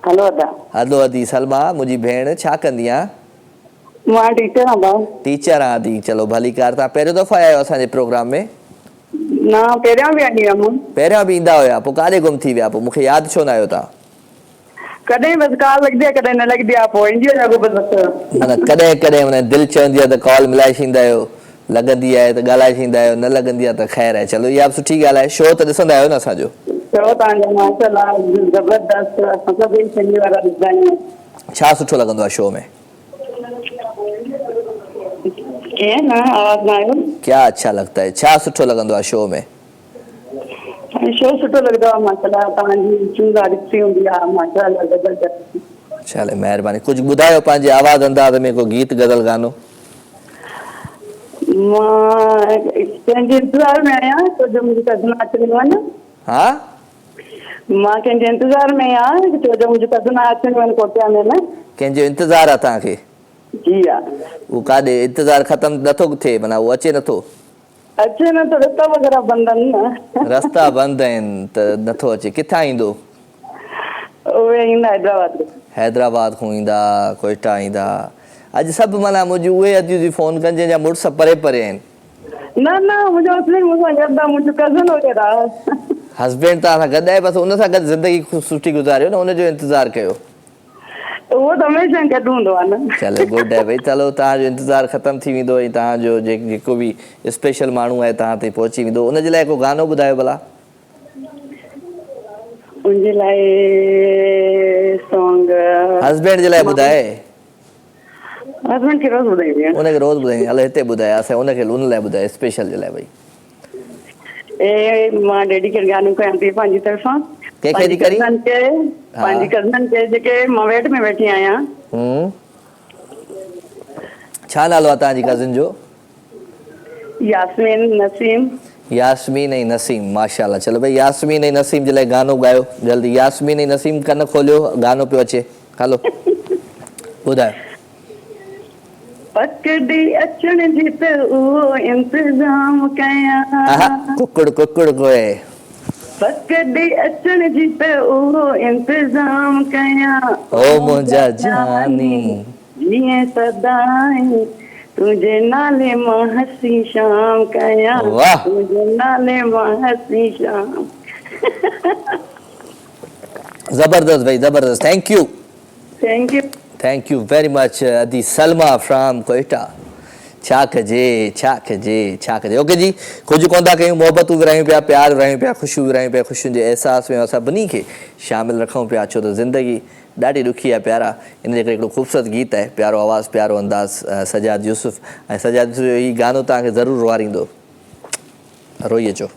हलो अदी। सलमा मुंहिंजी भेण, छा कंदी आहे? मां टीचर आहियां। टीचर आहियां दी, चलो भली कार। तव्हां पहिरियों दफ़ा आया आहियो असांजे प्रोग्राम में? न, पहिरियों बि आई हुयमि। पहिरियों बि ईंदा हुया, पोइ काॾे गुम थी विया? पोइ मूंखे यादि छो न आयो तव्हां? कॾहिं बस कॉल लगदी आहे कॾहिं न लगदी आहे पोइ इंडियो जागो बस माना कॾहिं कॾहिं माना दिलि चवंदी आहे त कॉल मिलाए छॾींदा आहियो, लॻंदी आहे त ॻाल्हाए छॾींदा आहियो, न लॻंदी आहे त ख़ैर आहे। चलो इहा बि सुठी ॻाल्हि आहे। शो त ॾिसंदा आहियो न असांजो? शो तव्हांजो माशाल्लाह ज़बरदस्त, असां सभई सिंधी वारा ॾिसंदा आहियूं। छा सुठो लॻंदो आहे शो में? कीअं न आवाज़ न आयो? क्या अच्छा लगता है? छा सुठो लॻंदो आहे शो में? शो सुठो लॻंदो आहे माशाल्लाह, तव्हांजी चूंड ॾिसी हूंदी आहे माशाल्लाह ज़बरदस्त। चले महिरबानी। कुझु ॿुधायो पंहिंजे आवाज़ अंदाज़ में को गीत गज़ल गानो। मां कंहिंजे इंतज़ार में आहियां छो जो मुंहिंजी कज़न अचणी वञ। हा मां कंहिंजे इंतज़ार में आहियां छो जो मुंहिंजी कज़न अचणी वञ कोटिया में न। कंहिंजो इंतज़ारु आहे तव्हांखे? जी हा। उहो काॾे इंतज़ारु ख़तमु नथो थिए, माना उहो अचे नथो? अचे न त रस्ता वग़ैरह बंदि आहिनि न। रस्ता बंदि आहिनि त नथो अचे। किथां ईंदो? उहे ईंदा हैदराबाद। हैदराबाद खां ईंदा, कोयटा ईंदा। अॼु सभु माना मुंहिंजी उहे अॼु जी फ़ोन कनि जंहिंजा मुड़ुस परे परे आहिनि। न न मुंहिंजो असली मूंसां गॾु आहे, मुंहिंजो कज़न वग़ैरह। हस्बैंड तव्हां सां गॾु आहे, बसि उन सां गॾु ज़िंदगी सुठी गुज़ारियो न, उनजो इंतज़ारु कयो। उहो त हमेशह गॾु हूंदो आहे न। चलो गुड आहे भई। चलो तव्हांजो इंतज़ारु ख़तमु थी वेंदो ऐं तव्हांजो जेको बि स्पेशल माण्हू आहे तव्हां ताईं पहुची वेंदो। उनजे लाइ को गानो ॿुधायो भला। उनजे लाइ सॉन्ग हस्बैंड जे लाइ ॿुधाए। हस्बैंड खे रोज़ ॿुधाईंदी आहियां। उनखे रोज़ ॿुधाईंदी। हलो हिते ॿुधाए, असां उनखे उन लाइ ॿुधाए स्पेशल जे लाइ भई। मां डेडिकेट गानो कयां थी पंहिंजी तरफ़ां। कंहिंखे थी करी? पंहिंजी कज़न खे जेके मां वेट में वेठी आहियां। छा नालो आहे तव्हांजी कज़न जो? यास्मीन नसीम। यास्मीन ऐं नसीम, माशाल्लाह। चलो भई यास्मीन ऐं नसीम जे लाइ गानो ॻायो जल्दी। यास्मीन ऐं नसीम कन खोलियो, गानो पियो अचे। हलो ॿुधायो। पकड़ी अचण जी त उहो इंतज़ाम कयां। कुकड़ कुकड़ कोए। पकड़ी अचण जी त उहो इंतज़ाम कयां। ओ मुंहिंजा जानी जीअं सदाई तुंहिंजे नाले मां हसी शाम कयां। तुंहिंजे नाले मां हसी शाम। ज़बरदस्त भाई, ज़बरदस्त। Thank U. Thank U. Thank you very much अदी सलमा फ्रॉम कोयटा। छा कजे छा कजे छा कजे। ओके जी, कुझु कोन था कयूं, मोहबतूं विरायूं पिया, प्यार विरायूं पिया, ख़ुशियूं विरायूं पिया। ख़ुशियुनि जे अहसास में सभिनी खे शामिलु रखूं पिया, छो त ज़िंदगी ॾाढी ॾुखी आहे प्यारा। इन जे करे हिकिड़ो ख़ूबसूरत गीत आहे, प्यारो आवाज़ु, प्यारो अंदाज़, सजाद यूसुफ। ऐं सजाद यूसुफ जो हीउ गानो तव्हांखे ज़रूरु रुआरींदो, रोई अचो।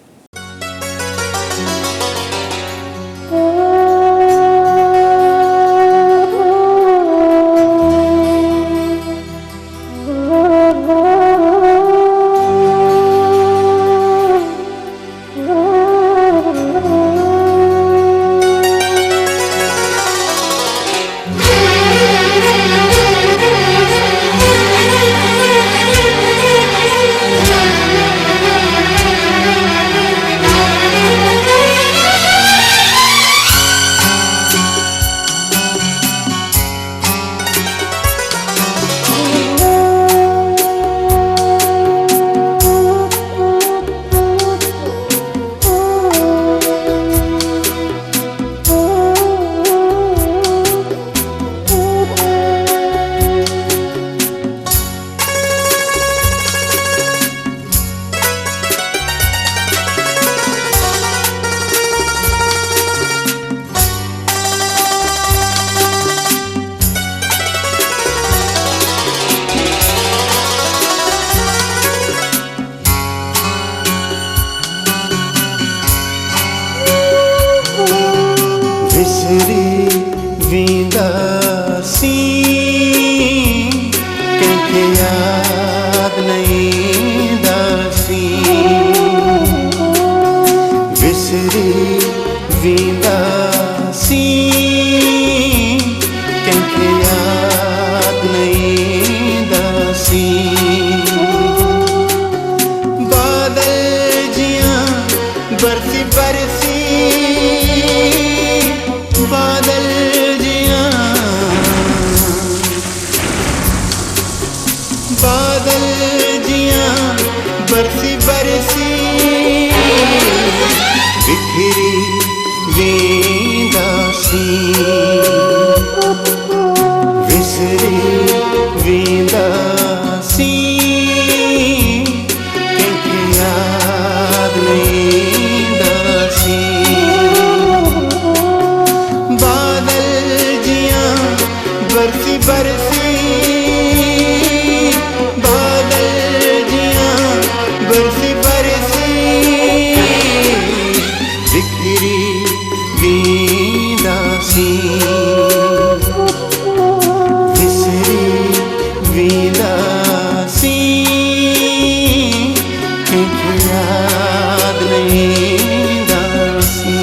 बिखरी वेंदासीं। बरसी बादल जियां बरसी बरसी बिखरी वींदासी बिसरी वींदासी कंहिंखे यादि न ईंदासी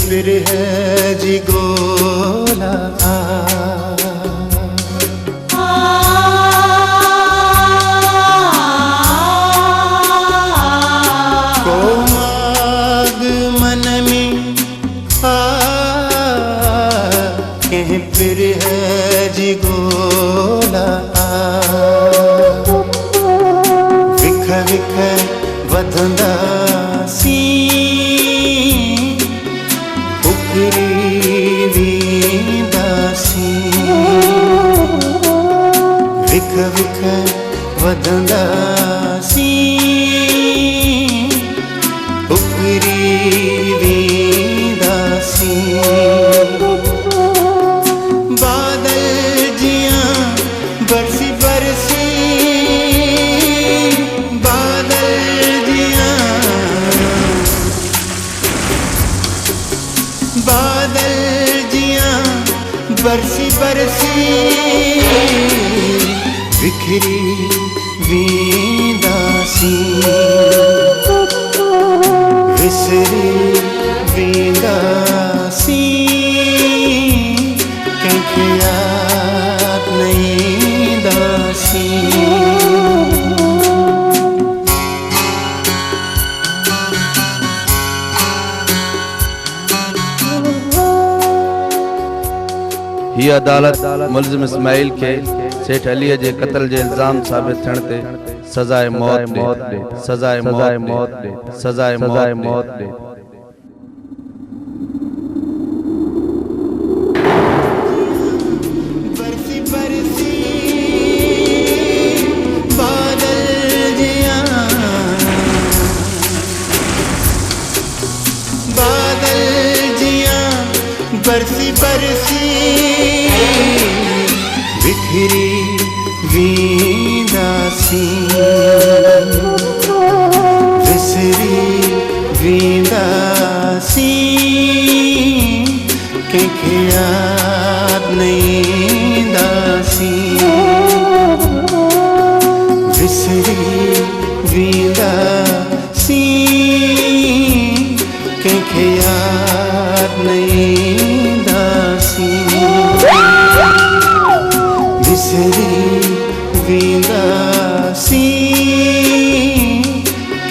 फिर है जी गोला कोमाग मन में कहीं फिर है जी गोला विख विख वधंदा सी वींदासी विख विख वधंदासी उकरी वींदासी बादल जियां बरसी बरसी बादल जियां बादल जियां बरसी बरसी बिखरी वींदासी विसरी वींदासी कंहिंखे यादि न ईंदासी ही अदालत मुल्ज़िम इस्माइल के सेठ अलीअ जे क़त्ल जे इल्ज़ाम साबित थियण ते सज़ाए मौत ॾे सज़ाए मौत ॾे सज़ाए मौत ॾे बरसी बरसी बादल जियां बादल जियां बरसी बरसी बिखरी वींदासी विसरी वींदासी कंहिंखे यादि न ईंदासी विसरी वींदासी कंहिंखे यादि न ईंदासी विसरी वींदासी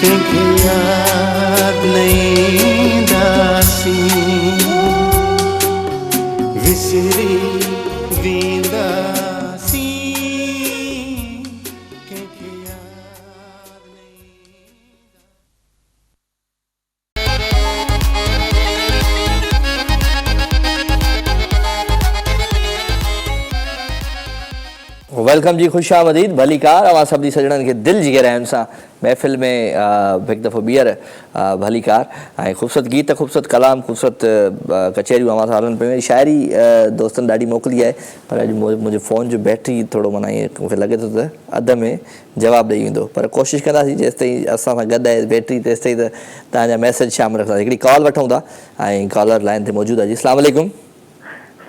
कंहिंखे यादि न ईंदासी विसरी वींदासी कंहिंखे यादि न वेलकम जी, खुश आमदीद, भली कार। अवां सभिनी सजणनि खे दिलि जी गहराइयुनि सां महफ़िल में हिकु दफ़ो ॿीहर भली कार। ऐं ख़ूबसूरत गीत, ख़ूबसूरत कलाम, ख़ूबसूरत कचहरियूं अवां सां हलनि पियूं। शाइरी दोस्तनि ॾाढी मोकिली आहे, पर अॼु मुंहिंजे फ़ोन जो बैटरी थोरो माना ईअं मूंखे लॻे थो त अध में जवाबु ॾेई वेंदो, पर कोशिशि कंदासीं जेसि ताईं असां सां गॾु आहे बैटरी तेसि ताईं त तव्हांजा मैसेज शामिलु रखंदासीं। हिकिड़ी कॉल वठूं था ऐं कॉलर लाइन ते मौजूदु आहे। जी, अस्सलाम वालेकुम।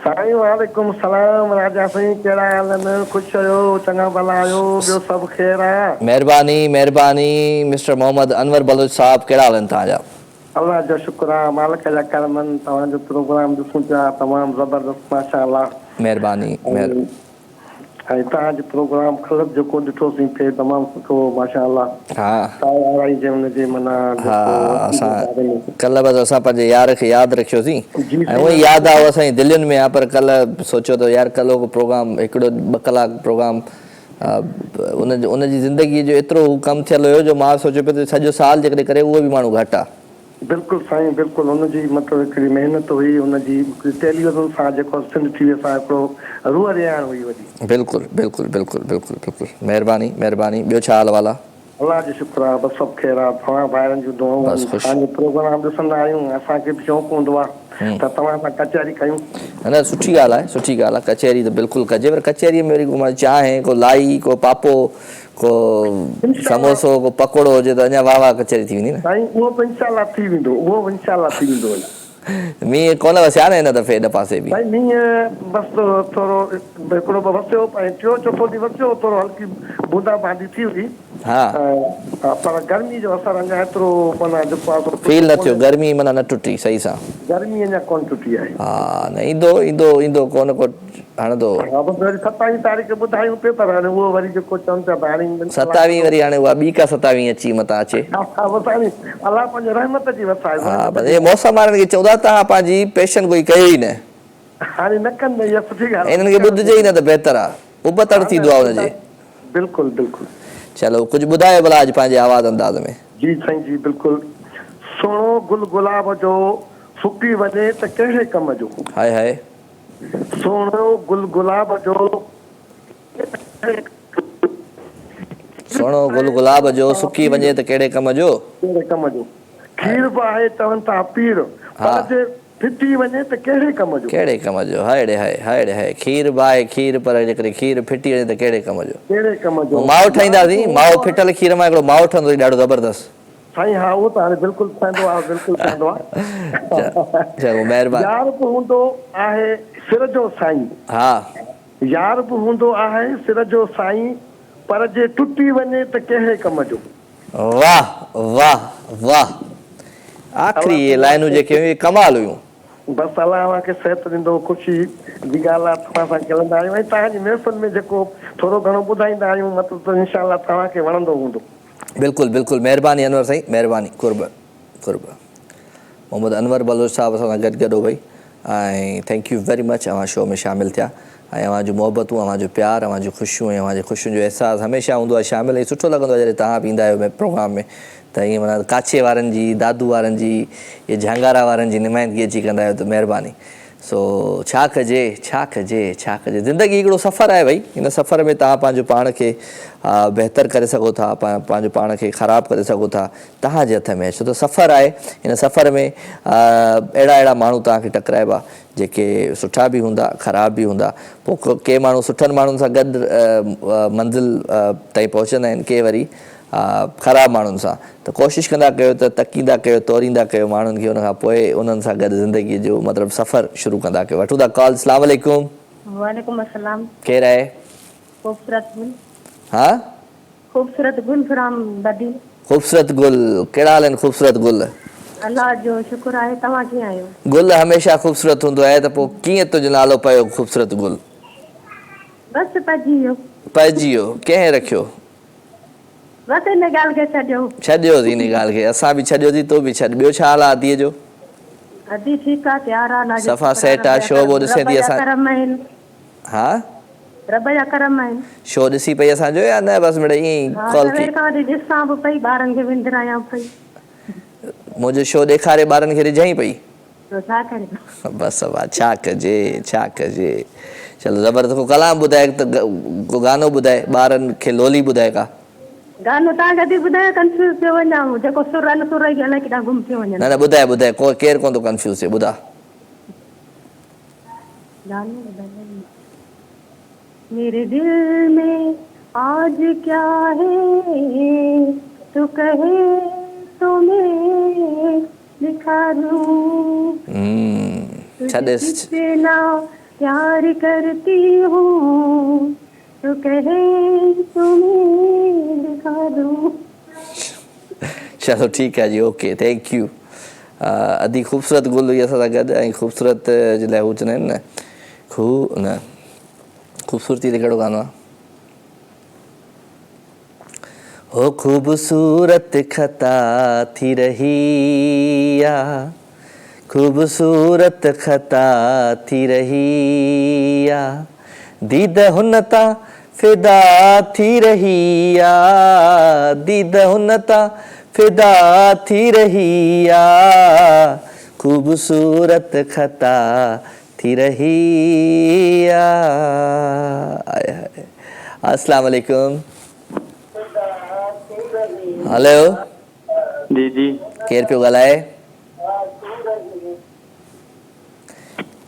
साईं वालेकुम सलाम राजा साईं, कहिड़ा हाल आहिनि? ख़ुशि आहियो? चङा भला आहियो? ॿियो सभु ख़ैरु आहे? महिरबानी महिरबानी मिस्टर मोहम्मद अनवर बलोच साहब, कहिड़ा हाल आहिनि तव्हांजा? अल्लाह जो शुक्र आहे, मालिक जा करमनि। तव्हांजो प्रोग्राम ॾिसूं पिया, तमामु ज़बरदस्त माशाअल्लाह। महिरबानी ऐं तव्हांजो प्रोग्राम ख़लत जेको ॾिठोसीं पे तमामु सुठो माशाअल्लाह। हा हुनजे माना हा, असां कल्ह बसि असां पंहिंजे यार खे यादि रखियोसीं ऐं उहो यादि आहे, उहो असांजी दिलयुनि में आहे। पर कल्ह सोचियो त यार कल्ह को प्रोग्राम, हिकिड़ो 2 कलाक प्रोग्राम, उनजी ज़िंदगीअ जो एतिरो कमु थियल हुयो जो मां सोचियो पियो त सॼो साल जेकॾहिं करे उहो बि माण्हू घटि आहे। बिल्कुलु साईं, बिल्कुलु हुनजी मतिलबु हिकिड़ी महिनत हुई, हुनजी टेलीविज़न सां जेको सिंध टीवीअ सां हिकिड़ो रूह रियाण हुई वॾी। बिल्कुलु बिल्कुलु बिल्कुलु बिल्कुलु बिल्कुलु महिरबानी महिरबानी। ॿियो छा हाल वाला? अल्लाह जो शुक्र आहे, बसि सभु ख़ैरु आहे। तव्हां ॿाहिरनि जूं दुआऊं, तव्हांजो प्रोग्राम ॾिसंदा आहियूं, असांखे बि शौक़ु हूंदो आहे त तव्हां सां कचहरी कयूं। न सुठी ॻाल्हि आहे, सुठी ॻाल्हि आहे। कचहरी त बिल्कुलु कजे, पर कचहरीअ में वरी चांहि, को लाई, को पापो, को समोसो, को पकोड़ो हुजे त अञा वाह वाह कचहरी थी वेंदी न साईं। उहो बि इंशाल्लाह थी वेंदो, उहो बि इंशाल्लाह थी वेंदो। मींहुं कोन वसिया न हिन दफ़े हिन पासे बि? साईं मींहुं बसि थोरो हिकिड़ो वसियो, ऐं टियों चोथों ॾींहुं वसियो, थोरो हल्की बूंदा बांदी थी हुई। हा पर गर्मी जो असरु अञा एतिरो माना जेको आहे फील न थियो, गर्मी माना न टुटी सही सां, गर्मी अञा कोन टुटी आहे। हा न ईंदो ईंदो ईंदो कोन को हणंदो। 27 तारीख़ ॿुधायूं पियो, पर हाणे उहो वरी जेको चवनि था 27 वरी हाणे उहा ॿी का 27 अची मथां अचे। अलाह पंहिंजे रहमत जी वसाए। हा बस इहे मौसम वारनि खे चवंदा तव्हां पंहिंजी पेशन कोई कयो ई न, हाणे न कंदे, इहा सुठी ॻाल्हि। इन्हनि खे ॿुधिजे ई न त बहितर आहे, उबतड़ थींदो आहे हुनजे। बिल्कुलु बिल्कुलु। चलो कुझु ॿुधायो भला अॼु पंहिंजे आवाज़ अंदाज़ में। जी साईं जी बिल्कुलु। सुहिणो गुल गुलाब जो सुकी वञे त कहिड़े कम जो? हाय हाय। सुहिणो गुल गुलाब जो, सुहिणो गुल गुलाब जो सुकी वञे त कहिड़े कम जो? कहिड़े कम जो? खीर बि आहे चवनि था पीर, पर जे फिटी वञे त कहिड़े कम जो? कहिड़े कम जो? हाय हाय हाय हाय। खीर बि आहे खीर, पर जेकॾहिं खीर फिटी वञे त कहिड़े कम जो? कहिड़े कम जो? माओ ठाहींदासीं, माओ फिटल खीर मां हिकिड़ो माओ ठहंदो ॾाढो ज़बरदस्त। साईं हा, उहो त हाणे बिल्कुलु ठहंदो आहे, बिल्कुलु ठहंदो आहे। चङो महिरबानी। यार बि हूंदो आहे सिर जो साईं, हा यार बि हूंदो आहे सिर जो साईं, पर जे टुटी वञे त कहिड़े कम जो? वाह वाह वाह। आख़िरी ये लाइनूं जेके हुयूं कमाल हुयूं। बसि अलाह तव्हांखे सिहत ॾींदो, ख़ुशी जी ॻाल्हि आहे। तव्हां सां खेलंदा आहियूं ऐं तव्हांजी महफ़िल में जेको थोरो घणो ॿुधाईंदा आहियूं, मतिलबु त इंशाअल्लाह तव्हांखे वणंदो हूंदो। बिल्कुलु बिल्कुलु महिरबानी अनवर साईं, महिरबानी। कुर्ब कुर्ब। मोहम्मद अनवर बलोच साहब असां सां गॾु गॾु भई, ऐं थैंक यू वेरी मच अवां शो में शामिलु थिया। ऐं अवां जूं मोहबतूं, अवां जो प्यार, अवां जूं ख़ुशियूं ऐं अवां जे ख़ुशियुनि जो अहसासु हमेशह हूंदो आहे शामिलु। ऐं सुठो लॻंदो आहे जॾहिं तव्हां बि ईंदा आहियो प्रोग्राम में, त ईअं माना काछे वारनि जी, दादू वारनि जी, इहे झांगारा वारनि जी नुमाइंदगी अची कंदा आहियो, त महिरबानी। सो छा कजे छा कजे छा कजे, ज़िंदगी हिकिड़ो सफ़र आहे भई। हिन सफ़र में तव्हां पंहिंजो पाण खे बहितर करे सघो था, पंहिंजो पाण खे ख़राबु करे सघो था, तव्हांजे हथ में आहे। छो त सफ़र आहे, हिन सफ़र में अहिड़ा अहिड़ा माण्हू तव्हांखे टकराइबा जेके सुठा बि हूंदा, ख़राब बि हूंदा। पोइ के माण्हू सुठनि माण्हुनि सां गॾु मंज़िल ताईं पहुचंदा आहिनि, के वरी ख़राबु माण्हुनि सां। त कोशिशि कंदा कयो त तकींदा कयो, तोरींदा कयो माण्हुनि खे, उनखां पोइ उन्हनि सां गॾु ज़िंदगीअ जो मतिलबु सफ़र शुरू कंदा कयो। वठूं था कॉल। अस्सलाम वालेकुम। वालेकुम अस्सलाम। केरु आहे? खूबसूरत गुल। हा खूबसूरत गुल फ्रॉम बदी। खूबसूरत गुल, कहिड़ा हाल आहिनि खूबसूरत गुल? अल्लाह जो शुक्र आहे। तव्हां कीअं आहियो? गुल हमेशह खूबसूरत हूंदो आहे, त पोइ कीअं तुंहिंजो नालो पियो खूबसूरत गुल? बसि पइजी वियो। पइजी वियो? कंहिं रखियो? बसि हिन ॻाल्हि खे छॾियो। छॾियोसीं हिन ॻाल्हि खे, असां बि छॾियोसीं, तूं बि छॾ। ॿियो छा हाल आहे आदीअ जो? अदी ठीकु आहे, तयारु आहे, सफ़ा सेट आहे। शो वो ॾिसे थी असां? हा रब जा करम आहिनि। शो ॾिसी पई असांजो या न? बसि मिड़ई ईअं ई कॉल कई? ॾिसां बि पई, ॿारनि खे विंदरायां पई। मुंहिंजो शो ॾेखारे ॿारनि खे रिझाई पई? छा करे? बसि वाह, छा कजे छा कजे। चलो ज़बरदस्त। को कलाम ॿुधाए, त को गानो ॿुधाए, ॿारनि खे लोली ॿुधाए का। गानो तव्हां कॾहिं ॿुधायो, कंफ्यूज़ थियो वञा, जेको सुर आहे सुर ई अलाए केॾा गुम थी वञनि। न ॿुधाए ॿुधाए, को केरु कोन थो कंफ्यूज़ थिए, ॿुधा। मेरे दिल में आज क्या है, तू कहे तो मैं दिखा दूं। छॾेसि। जितना प्यार करती हूँ तो कहे तुम्हें दिखा दूँ। चलो ठीक है जी, ओके, थैंक यू। अदी ख़ूबसूरत गुल हुई असां सां गॾु ऐं ख़ूबसूरत जे लाइ हू चवंदा आहिनि न ख़ूबसूरती ते कहिड़ो गानो आहे? हो खूबसूरत खता थी रही आ, खूबसूरत खता थी रही आ, दीद हुन तां फिदा थी रही आ, दीद हुन तां फिदा थी रही आ, खूबसूरत खता थी रही आ। अस्सलाम वालेकुम। हेलो जी जी, केर पियो ॻाल्हाए?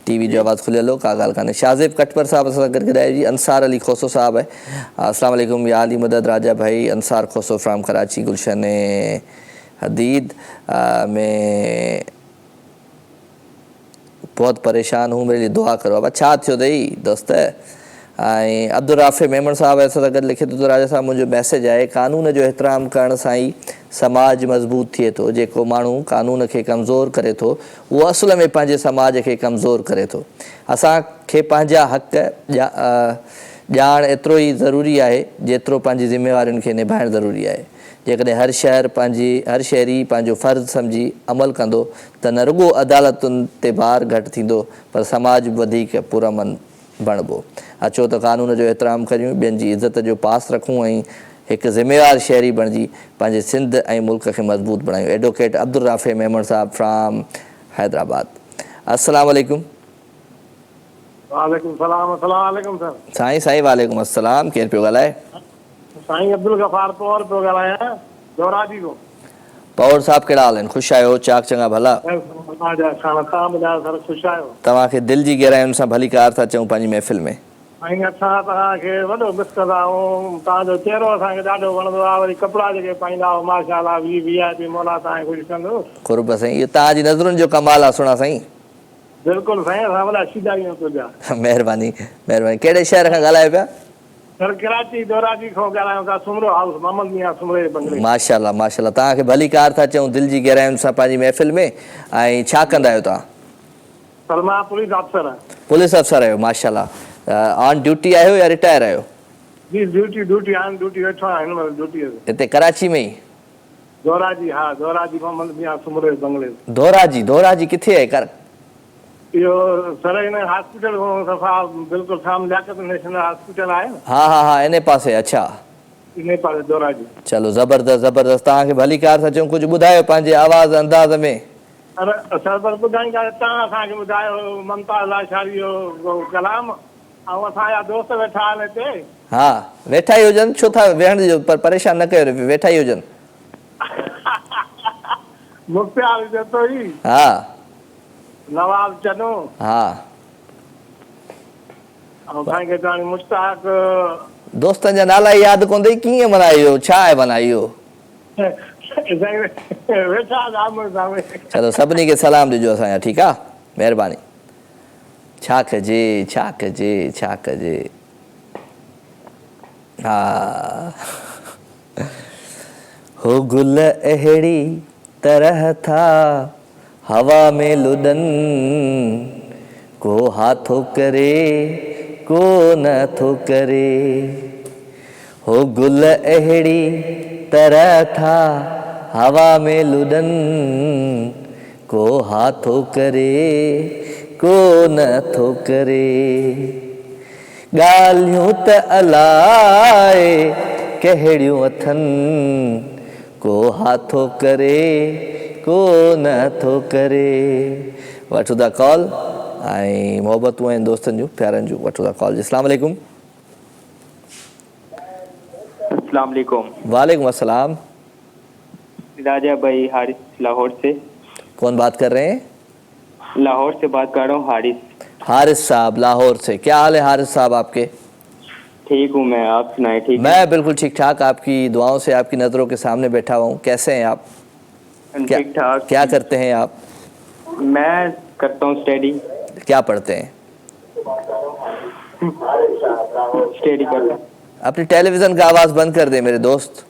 टीवी जो आवाज़ खुलियल हो, का ॻाल्हि कान्हे। शाज़िब कटपर साहब असां सां गॾु ॻाल्हाए जी। अंसार अली खोसो साहब है। अस्सलाम वालेकुम। या अली मदद राजा भाई, अंसार खोसो फ्राम कराची, गुलशन हदीद में बहुत परेशान हूँ, मेरे लिए दुआ करो। अब छा थियो अथई दोस्त? ऐं अब्दुल राफ़े मेमण साहब असां सां गॾु लिखे थो, राजा साहब मुंहिंजो मैसेज आहे, कानून जो एतिराम करण सां ई समाज मज़बूत थिए थो। जेको माण्हू कानून खे कमज़ोर करे थो उहो असल में पंहिंजे समाज खे कमज़ोर करे थो। असांखे पंहिंजा हक़ ॼाण एतिरो ई ज़रूरी आहे जेतिरो पंहिंजी ज़िम्मेवारियुनि खे निभाइणु ज़रूरी आहे। जेकॾहिं हर शहरी पंहिंजो फ़र्ज़ु सम्झी अमल कंदो त न रुॻो अदालतुनि ते भार घटि थींदो, पर समाज वधीक पुरअमन बणिबो। अचो त कानून जो एतिराम करियूं, ॿियनि जी इज़त जो पास रखूं ऐं हिकु ज़िम्मेवार शहरी बणिजी पंहिंजे सिंध ऐं मुल्क खे मज़बूत बणायूं। एडवोकेट अब्दुल राफ़े मेमण साहब फ्राम हैदराबाद। अस्सलाम वालेकुम। वालेकुम सलाम। अस्सलाम वालेकुम सर। साईं वालेकुम अस्सलाम। केरु पियो ॻाल्हाए? साईं अब्दुल गफ़ार पौर पियो ॻाल्हायां, जोराजी को। पौर साहब कहिड़ा हाल आहिनि? ख़ुशि आहियो? चाक चङा भला? तव्हांखे दिलि जी गहराइयुनि सां भली कार था चऊं पंहिंजी महफ़िल में। साईं असां तव्हांखे वॾो मिस कंदा आहियूं, तव्हांजो चहिरो असांखे ॾाढो वणंदो आहे, वरी कपिड़ा जेके पाईंदा आहियो माशाअल्लाह VIP मौला तव्हांखे ख़ुशि कंदो। क़ुर्ब साईं, इहो तव्हांजी नज़रुनि जो कमाल आहे। सुणा साईं, बिल्कुलु साईं, असां वॾा सीधा आहियूं तुंहिंजा। महिरबानी महिरबानी। कहिड़े शहर खां ॻाल्हायो पिया? सर कराची दोराजी खां ॻाल्हायूं था, सुमरो हाउस, मोहम्मद मियां सुमरे बंगले। माशाअल्लाह माशाअल्लाह, तव्हांखे भली कार था चऊं दिलि जी गहराइयुनि सां पंहिंजी महफ़िल में। ऐं छा कंदा आहियो तव्हां? सर मां पुलिस अफ़सर आहियां। पुलिस अफ़सर आहियो, माशाअल्लाह। ऑन ड्यूटी आहियो या रिटायर आहियो? जी ड्यूटी ऑन ड्यूटी वेठो आहियां हिन महिल ड्यूटी ते। हिते कराची में ई? दोराजी, हा दोराजी मोहम्मद मियां सुमरे बंगले। दोराजी किथे आहे? इहो सर हिन हॉस्पिटल सफ़ा बिल्कुलु साम्हूं लियाकत नेशनल हॉस्पिटल आहे न। हा इन पासे। अच्छा, इन पासे दोराजी। चलो ज़बरदस्त। तव्हांखे भली कार था चऊं, कुझु ॿुधायो पंहिंजे आवाज़ अंदाज़ में। अरे सर पर ॿुधाईंदा, तव्हां असांखे ॿुधायो ममता लाशारी जो कलाम, ऐं असांजा दोस्त वेठा आहिनि हिते। हा वेठा ई हुजनि, छो था वेहण जो, पर परेशान न कयो, वेठा ई हुजनि। मुख़्तियार जतोई, हा नवाब चनो, हा ऐं साईं खे मुश्ताक। दोस्तनि जा नाला यादि कोन अथई? कीअं मल्हायो? छा आहे माना इहो? चलो सभिनी खे सलाम ॾिजो असांजा, ठीकु आहे? महिरबानी। छा कजे। हा हो गुल अहिड़ी तरह था हवा में लुॾनि, को हाथो करे को नथो करे। हो गुल अहिड़ी तरह था हवा में लुॾनि, को हाथो करे को नथो करे। ॻाल्हियूं त अलाए कहिड़ियूं अथनि, को हाथो करे को नथो करे। वठो था कॉल ऐं मोहबतूं आहिनि दोस्तनि जूं प्यारनि जूं। वठो था कॉल। अस्सलाम वालेकुम। अस्सलाम वालेकुम। वालेकुम अस्सलाम। राजा भाई, हारिस लाहौर से। कौन बात कर रहे हैं? लाहौर से बात कर रहा हूँ, हारिस साहब लाहौर से। क्या हाल है हारिस साहब आपके? ठीक हूँ मैं, आप सुनाए? ठीक। मैं बिल्कुल ठीक ठाक, आपकी दुआओं से, आपकी नज़रों के सामने बैठा हुआ हूँ। कैसे हैं आप? ठीक ठाक। क्या करते हैं आप? मैं करता हूँ स्टडी। क्या पढ़ते हैं? स्टडी करता हूँ। अपनी टेलीविजन का आवाज बंद कर दे मेरे दोस्त।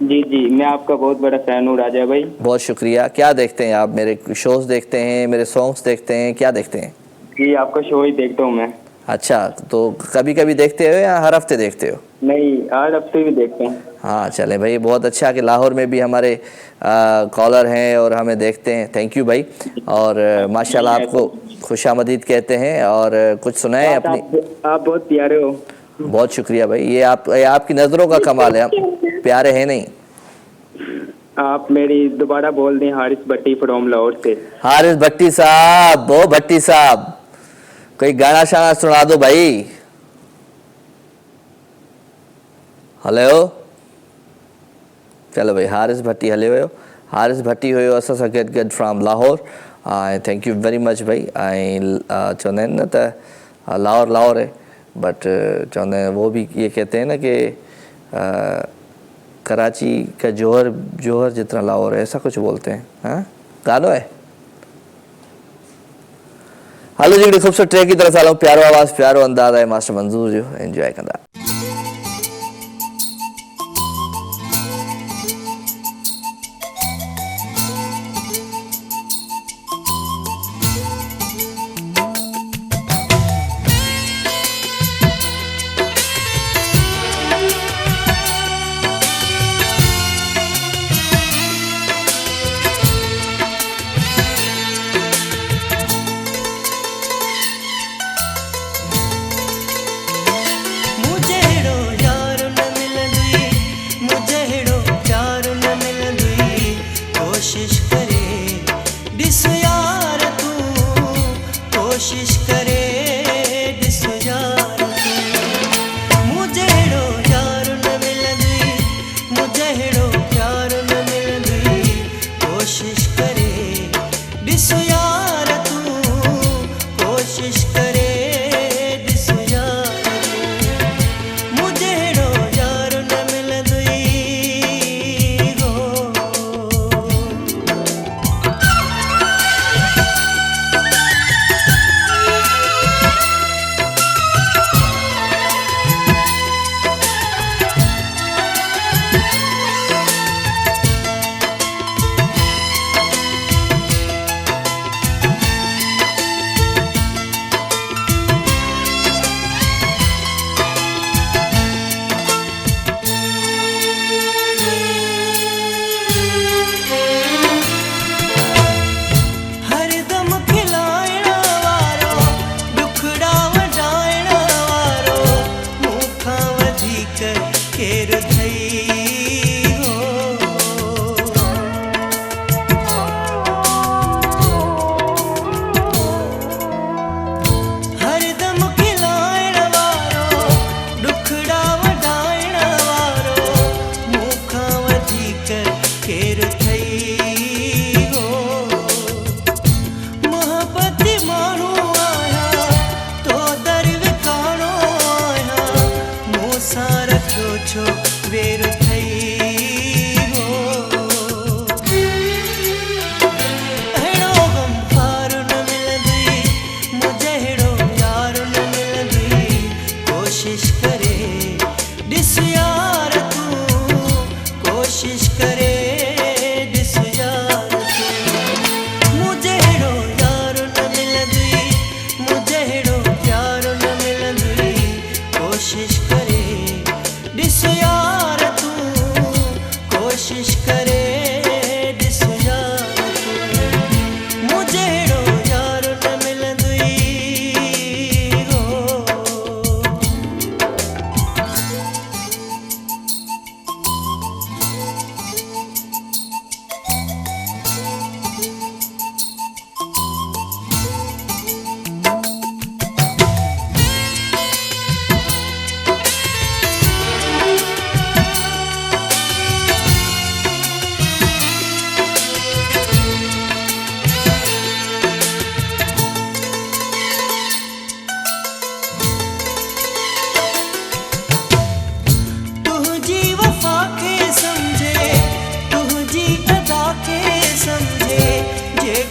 जी जी, मैं आपका बहुत बड़ा फैन हूँ राजा भाई। बहुत शुक्रिया। क्या देखते हैं आप? मेरे शोज देखते हैं, मेरे सॉन्ग्स देखते हैं, क्या देखते हैं? जी, आपका शो ही देखता हूँ मैं। अच्छा, तो कभी कभी देखते हो या हर हफ्ते देखते हो? नहीं, हर हफ्ते भी देखते हैं। हाँ चले भाई, बहुत अच्छा कि लाहौर में भी हमारे कॉलर हैं और हमें देखते हैं। थैंक यू भाई। और माशाल्लाह आपको खुशामदीद कहते हैं। और कुछ सुनाए अपनी। आप बहुत प्यारे हो। बहुत शुक्रिया भाई। ये आपकी नज़रों का कमाल है, हम प्यारे हैं नहीं। आप मेरी दोबारा बोल दें, हारिस भट्टी फ्रॉम लाहौर से। हारिस भट्टी साहब, वो भट्टी साहब, कोई गाना शाना सुना दो भाई। हेलो, चलो भाई, हारिस भट्टी हले हुए हो। हारिस भट्टी हुए हो असां सां गॾु फ्रॉम लाहौर। ऐं थैंक यू वेरी मच भाई। ऐं चवंदा आहिनि न त लाहौर है, बट चवंदा आहिनि वो भी ये कहते हैं ना कि कराची का जौहर जितना लाहौर है, ऐसा कुछ बोलते हैं। हाँ, गानो है। हलो जी, खूबसूरत ट्रैक की तरफ हलो। प्यारो आवाज़, प्यारो अंदाज़ है मास्टर मंजूर जो, एंजॉय कंदा।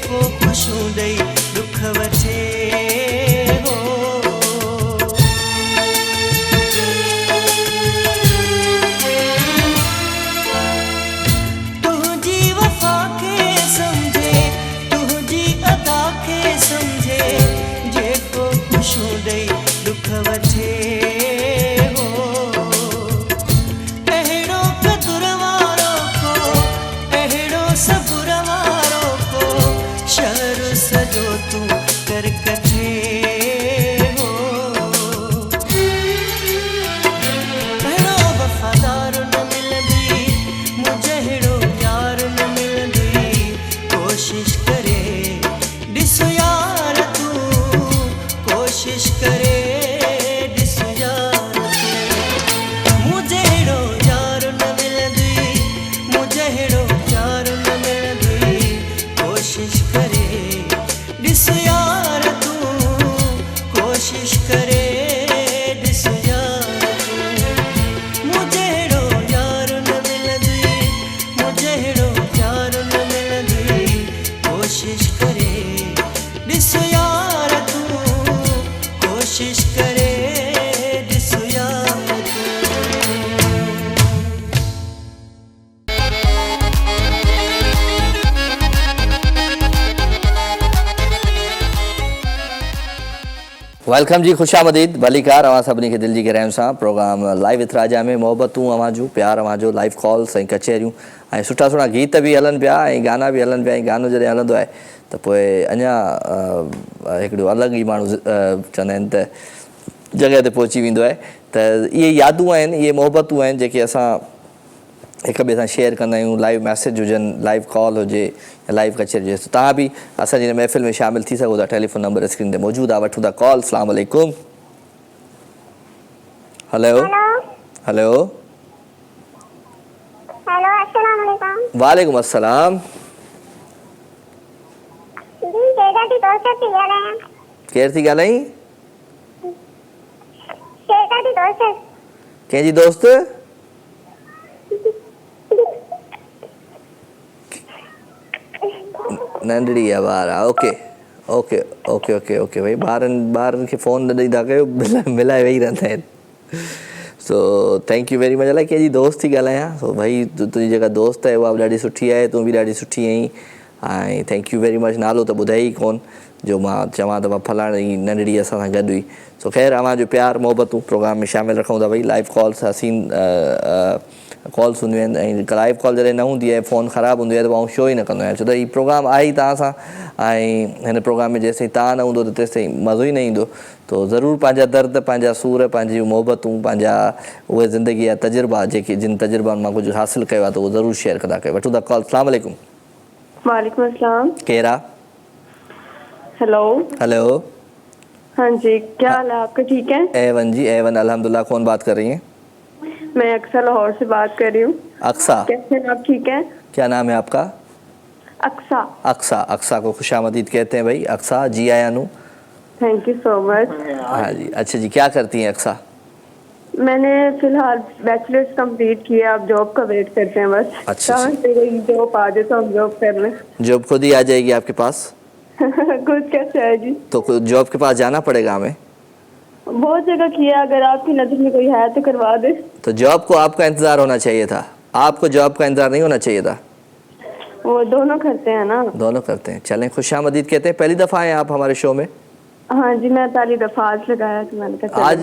को खुशू दई दुख वठे हो। खे सम्झे जेको ख़ुशियूं ॾेई दुख वठे हो अहिड़ो कदुर वारो को अहिड़ो सबुर वारो को शहर सॼो तूं कर कठे हो अहिड़ो वफ़ादार न मिलंदी मुझे अहिड़ो यार न मिलंदी कोशिश करे ॾिस यार तूं कोशिश करे ॾिस यार तूं मुझे अहिड़ो यार न मिलंदी मुझे अहिड़ो यार न मिलंदी कोशिश करे ॾिस यार तूं कोशिश करे ॾिस यार तूं मुझे अहिड़ो यार न मिलंदी मुझे अहिड़ो यार न मिलंदी कोशिश करे ॾिस यार तूं कोशिश करे ॾिस यार तूं वेलकम जी खुशामदीद भलीकार अवां सभिनी खे दिल जी गहराइयुनि सां प्रोग्राम लाइव विथ राजा में मोहबतूं अवां जूं प्यार अवां जो लाइव कॉल्स ऐं कचहरियूं ऐं सुठा सुठा गीत बि हलनि पिया ऐं गाना बि हलनि पिया ऐं गानो जॾहिं हलंदो आहे त पोइ अञा हिकिड़ो अलॻि ई माण्हू चवंदा आहिनि त जॻह ते पहुची वेंदो आहे त इहे यादूं आहिनि इहे मोहबतूं आहिनि जेके असां हिक ॿिए सां शेयर कंदा आहियूं लाइव मैसेज हुजनि लाइव कॉल हुजे लाइव कचहरी हुजे तव्हां बि असांजी हिन महफ़िल में शामिलु थी सघो था टेलीफोन नंबर स्क्रीन ते मौजूदु आहे वठूं था कॉल अस्सलाम वालेकुम हेलो हेलो हेलो अस्सलाम वालेकुम वालेकुम अस्सलाम जी केड़ा दी दोस्त थी ॻाल्हायां केरु थी ॻाल्हाई केड़ा दी दोस्त कंहिंजी दोस्त नंढड़ी आहे ॿार आहे okay okay okay okay okay भई ॿारनि खे फ़ोन न ॾेई था कयो मिलाए वेही रहंदा आहिनि so thank you very much अलाए कंहिंजी दोस्त थी ॻाल्हायां सो भई तुंहिंजी जेका दोस्त आहे उहा बि ॾाढी सुठी आहे तूं बि ॾाढी सुठी आहीं ऐं थैंक यू वेरी मच नालो त ॿुधाई कोन जो मां चवां त मां फलाणी नंढड़ी असां सां गॾु हुई सो ख़ैरु अवां जो प्यार मोहबतूं प्रोग्राम में शामिलु रखूं था भई लाइव कॉल्स हसीन कॉल्स हूंदियूं आहिनि ऐं लाइव कॉल जॾहिं न हूंदी आहे फ़ोन ख़राबु हूंदी आहे त मां शो ई न कंदो आहियां छो त हीउ प्रोग्राम आहे ई तव्हां सां ऐं हिन प्रोग्राम में जेसिताईं तव्हां न हूंदो त तेसिताईं मज़ो ई न ईंदो त ज़रूरु पंहिंजा दर्द पंहिंजा सूर पंहिंजियूं मोहबतूं पंहिंजा उहे ज़िंदगी जा तजुर्बा जेके जिन तजुर्बनि मां कुझु हासिलु कयो आहे त उहो ज़रूरु शेयर कंदा कयो वठूं था कॉल अस्सलाम वालेकुम वालेकुम अस्सलाम केरु आहे हेलो हेलो हाँ जी क्या हाल है आपका ठीक है एवन जी एवन अल्हम्दुलिल्लाह कौन बात कर रही हैं मैं अक्सा लाहौर से बात कर रही हूँ अक्सा कैसे हैं आप ठीक हैं क्या नाम है आपका अक्सा अक्सा अक्सा को खुशामदीद कहते हैं भाई अक्सा जी आया नू थैंक यू सो मच हाँ जी अच्छा जी क्या करती हैं अक्सा मैंने फिलहाल बैचलर्स कंप्लीट किया अब जॉब का वेट करते हैं बस अच्छा जॉब आ जाए तो हम जॉब कर लें जॉब खुद ही आ जाएगी आपके पास खुद कैसे आएगी तो जॉब के पास जाना पड़ेगा हमें बहुत जगह किया अगर आपकी नजर में कोई है तो करवा दे तो जॉब को आपका इंतजार होना चाहिए था आपको जॉब का इंतजार नहीं होना चाहिए था वो दोनों करते हैं ना दोनों करते हैं चलें खुशामदीद कहते हैं पहली दफ़ा आए आप हमारे शो में हाँ जी मैं पहली दफा आज लगाया तो मैंने कहा आज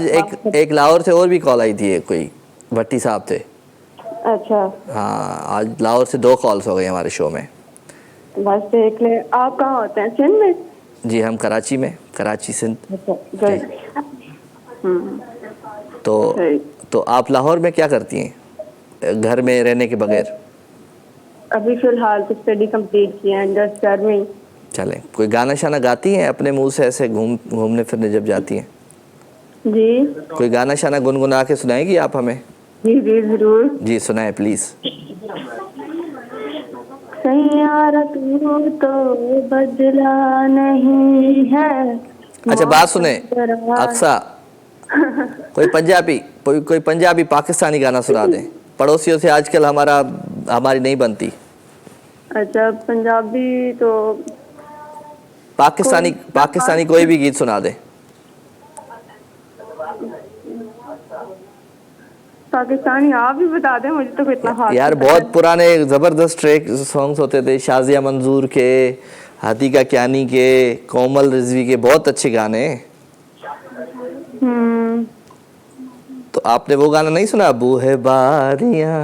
एक लाहौर से और भी कॉल आई थी कोई भट्टी साहब थे अच्छा हाँ आज लाहौर से 2 कॉल्स हो गई हमारे शो में बस देख ले आप कहाँ होते हैं सिंध में जी हम कराची में कराची सिंध तो आप लाहौर में क्या करती हैं घर में रहने के बगैर अभी फिलहाल तो स्टडी कंप्लीट किया है जस्ट घर में। चलें कोई गाना शाना गाती हैं अपने मुंह से ऐसे घूमने फिरने जब जाती हैं जी कोई गाना शाना गुनगुना के सुनाएगी आप हमें जी जी जरूर जी सुनाए प्लीज सैयारा तू तो बदला नहीं है अच्छा बात सुने अक्सा कोई पंजाबी पाकिस्तानी गाना सुना दें पड़ोसियों से आजकल हमारी नहीं बनती। अच्छा पंजाबी तो पाकिस्तानी कोई भी गीत सुना दे। पाकिस्तानी आप भी बता दें मुझे तो इतना हाथ यार बहुत पुराने जबरदस्त ट्रैक सॉन्ग्स होते थे शाजिया मंजूर के आतिका कियानी के, कोमल रिजवी के बहुत अच्छे गाने हैं। तो आपने वो गाना नहीं सुना, बूहे बारियां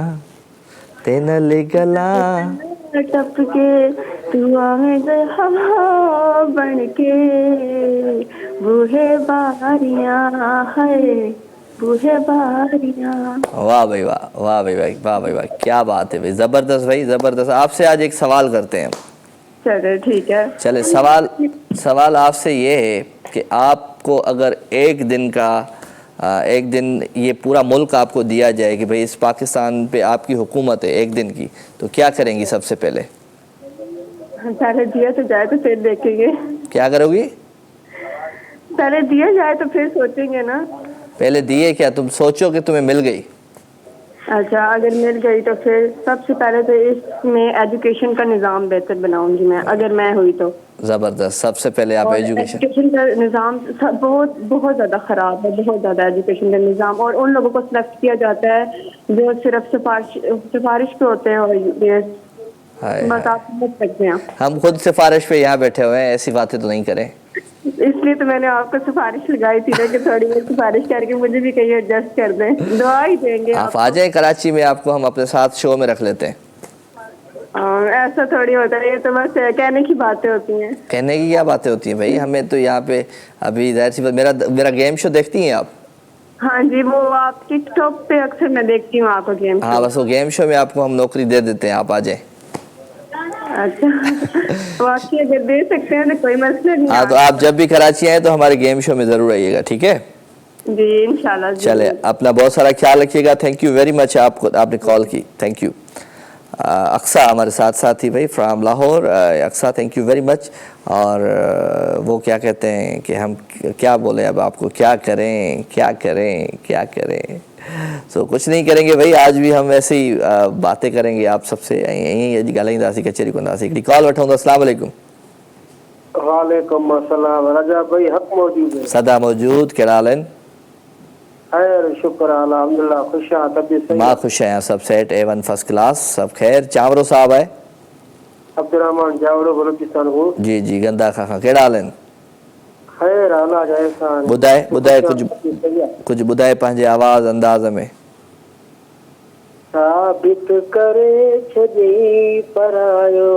तेनल गला टपके तू आवे हवा बनके, बूहे बारियां है बूहे बारियां। वाह भाई वाह, वाह भाई भाई, वाह भाई वाह, क्या बात है भाई, जबरदस्त भाई जबरदस्त। आपसे आज एक सवाल करते हैं। चलो ठीक है। चले, सवाल आपसे ये है कि आपको अगर एक दिन ये पूरा मुल्क आपको दिया जाए कि भाई इस पाकिस्तान पे आपकी हुकूमत है एक दिन की, तो क्या करेंगी सबसे पहले? पहले दिया तो जाए तो फिर देखेंगे। क्या करोगी? पहले दिया जाए तो फिर सोचेंगे ना। पहले दिए क्या? तुम सोचो कि तुम्हें मिल गई। अच्छा, अगर मिल गई तो फिर सबसे पहले तो इसमें एजुकेशन का निज़ाम बेहतर बनाऊंगी मैं, अगर मैं हुई तो। ज़बरदस्त, सबसे पहले आप एजुकेशन का निज़ाम बहुत ज़्यादा ख़राब है, बहुत ज़्यादा एजुकेशन का निज़ाम। और उन लोगों को सिलेक्ट किया जाता है जो सिर्फ सिफारिश पे होते हैं, और ये बस आप समझ सकते हैं। हम खुद सिफारिश पे यहाँ बैठे हुए हैं, ऐसी बातें तो नहीं करें। इसलिए तो मैंने आपको सिफारिश लगाई थी ना कि थोड़ी बहुत सिफारिश करके मुझे भी कहीं एडजस्ट कर दें। दुआ ही देंगे आप आ जाए कराची में, आपको हम अपने साथ शो में रख लेते हैं। ऐसा थोड़ी होता है, ये तो बस कहने की बातें होती हैं। कहने की क्या बातें होती हैं भाई, हमें तो यहाँ पे अभी जाहिर सी बात, मेरा गेम शो देखती हैं आप? हाँ जी, वो आप टिकटॉक पे अक्सर मैं देखती हूँ आपका गेम। हाँ, बस वो गेम शो में आपको हम नौकरी दे देते हैं, आप आ जाए। अच्छा, वाकई अगर दे सकते हैं तो कोई मसला नहीं। हाँ, तो आप जब भी कराची आए तो हमारे गेम शो में जरूर आइएगा, ठीक है जी? इंशाल्लाह। चले, अपना बहुत सारा ख्याल रखिएगा। थैंक यू वेरी मच, आपने कॉल की, थैंक यू। अक्सा हमारे साथ थी भाई from Lahore. Aqsa, thank you very much. और वो क्या कहते हैं कि हम क्या बोले अब आपको, क्या करें क्या करें क्या करें। सो कुछ नहीं करेंगे भाई, आज भी हम ऐसे ही बातें करेंगे आप सबसे, यहीं अॼु ॻाल्हाईंदासीं, कचहरी कंदासीं। हिकिड़ी कॉल वठूं था। अस्सलाम वालेकुम। वालेकुम अस्सलाम। रजा भाई हक़ मौजूद है? सदा मौजूद। कहिड़ा हाल आहिनि? खैर शुक्र अल्हम्दुलिल्लाह, खुश आहियां, तबियत सही? मां खुश आहियां, सब सेट, A1 फर्स्ट क्लास, सब खैर। चावरो साहब आहे? अब्दुर्रहमान चावरो, बलूचिस्तान को। जी जी, गंदा खा कहिड़ा हाल आहिनि? खैर आला जैसान। ॿुधाए कुछ ॿुधाए पंहिंजे आवाज़ अंदाज़ में। साबित करे छॾी परायो,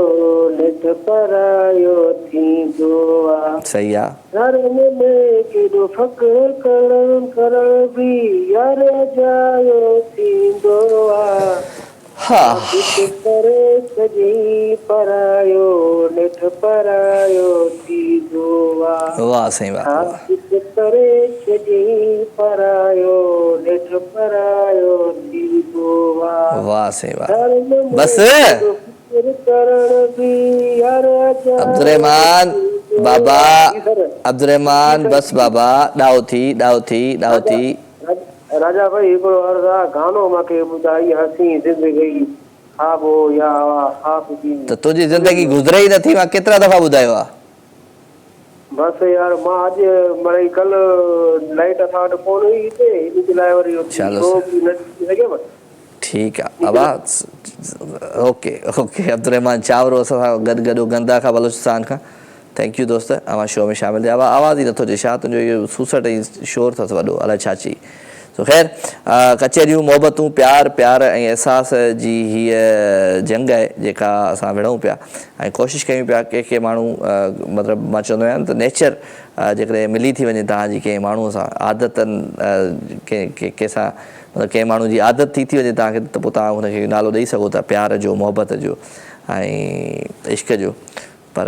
नित परायो थींदो आ। सही आ। धर्म में केॾो फ़ख्र करण बि यार जायो थींदो आ। साबित करे छॾी परायो, नित परायो थींदो आ। वाह सही वाह। साबित करे छॾी परायो, नित परायो थींदो आ। वाह सही वाह। बस अब्दुर्रहमान बाबा, अब्दुर्रहमान बस बाबा, ॾाओ थी। राजा भाई हिकिड़ो अर्ज़ु आहे, गानो मूंखे ॿुधाई हसी ज़िंदगी ख़्वाबो या ख़्वाब जी। त तुंहिंजी ज़िंदगी गुज़रे ई नथी, मां केतिरा दफ़ा ॿुधायो आहे। बस यार, मां अॼु मिड़ई कल्ह लाइट असां वटि कोन हुई हिते, हिन लाइ वरी चलो ठीकु आहे आवाज़। ओके अब्दुर्रहमान चावरो असां सां गॾु गंदा खां बलूचिस्तान खां। थैंक यू दोस्त, अवां शो में शामिल थिया। आवाज़ ई नथो अचे, छा तुंहिंजो इहो सूसट ऐं शोर अथसि वॾो, अलाए छा चई। सो ख़ैर, कचहरियूं, मोहबतूं, प्यार ऐं अहसास जी हीअ जंग आहे जेका असां विढ़ूं पिया ऐं कोशिशि कयूं पिया। के माण्हू मतिलबु मां चवंदो आहियां त नेचर जेकॾहिं मिली थी वञे तव्हांजी कंहिं माण्हूअ सां, आदतनि कंहिंसां, मतिलबु कंहिं माण्हू जी आदत थी वञे तव्हांखे, त पोइ तव्हां हुनखे नालो ॾेई सघो था प्यार जो, मोहबत जो ऐं इश्क जो। पर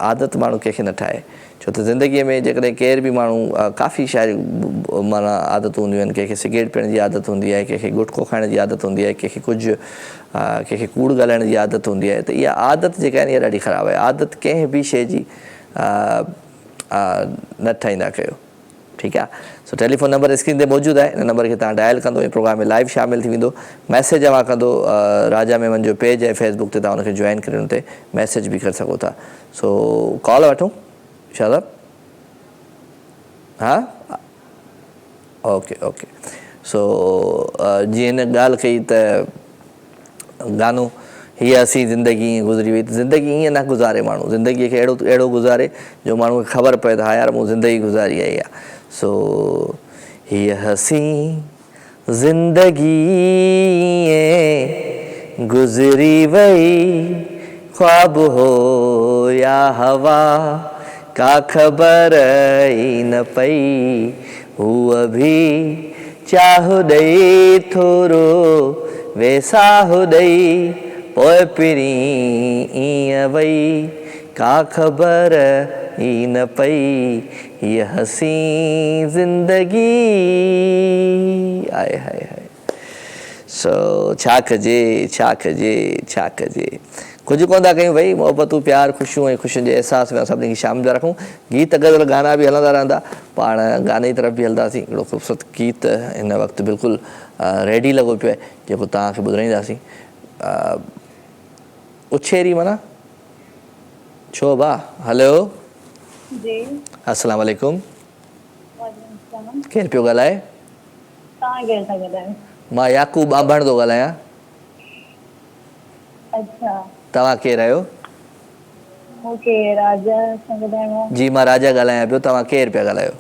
आदत माण्हू कंहिंखे न ठाहे, छो त ज़िंदगीअ में जेकॾहिं केर बि माण्हू काफ़ी शायदि माना आदतूं हूंदियूं आहिनि। कंहिंखे सिगरेट पीअण जी आदत हूंदी आहे, कंहिंखे गुटको खाइण जी आदत हूंदी आहे, कंहिंखे कुझु कंहिंखे कूड़ ॻाल्हाइण जी आदत हूंदी आहे। त इहा आदत जेका आहे इहा ॾाढी ख़राबु आहे। आदत कंहिं बि शइ जी न ठाहींदा कयो, ठीकु आहे। सो टेलीफोन नंबर स्क्रीन ते मौजूदु आहे, हिन नंबर खे तव्हां डायल कंदो, इहो प्रोग्राम में लाइव शामिल थी वेंदो। मैसेज अवां कंदो, राजा मेमन जो पेज आहे फेसबुक ते, तव्हां हुनखे जॉइन करे हुन ते मैसेज बि करे सघो था। सो कॉल वठूं शादाब। हाँ ओके सो जीअं हिन ॻाल्हि कई त गानो हीअ असीं ज़िंदगी ईअं गुज़री वई, ज़िंदगी ईअं न गुज़ारे माण्हू, ज़िंदगीअ खे अहिड़ो गुज़ारे जो माण्हू खे ख़बर पए त हा यार मूं ज़िंदगी गुज़ारी आई आहे। सो हीअ हसी ज़िंदगी ईअं गुज़री वई, ख्वाब हो या हवा का ख़बर ई न पई, हूअ बि चाह ॾेई थोरो वेसाह ॾेई, पोइ पिरी ईअं वई का ख़बर ई न पई, हीअ हसी ज़िंदगी आए हाय हाय। सो छा कजे छा कजे छा कजे, कुझु कोन था कयूं भई, मोहबतूं प्यार ख़ुशियूं ऐं ख़ुशियुनि जे अहसास में सभिनी खे शामिल रखूं। गीत गज़ल गाना बि हलंदा रहंदा, पाण गाने जी तरफ़ बि हलंदासीं। हिकिड़ो ख़ूबसूरत गीत हिन वक़्तु बिल्कुलु रेडी लॻो पियो आहे जेको तव्हांखे ॿुधाईंदासीं। उछेरी माना छो भा? हलो जी, अस्सलाम वालेकुम, वालेकुम सलाम। केरु पियो ॻाल्हाए? तव्हां केरु था ॻाल्हायो? मां याकूब आंबण थो ॻाल्हायां। अच्छा, तव्हां केरु आहियो? मूंखे राजा सां ॻाल्हाइणो आहे। जी मां राजा ॻाल्हायां पियो, तव्हां केरु पिया ॻाल्हायो?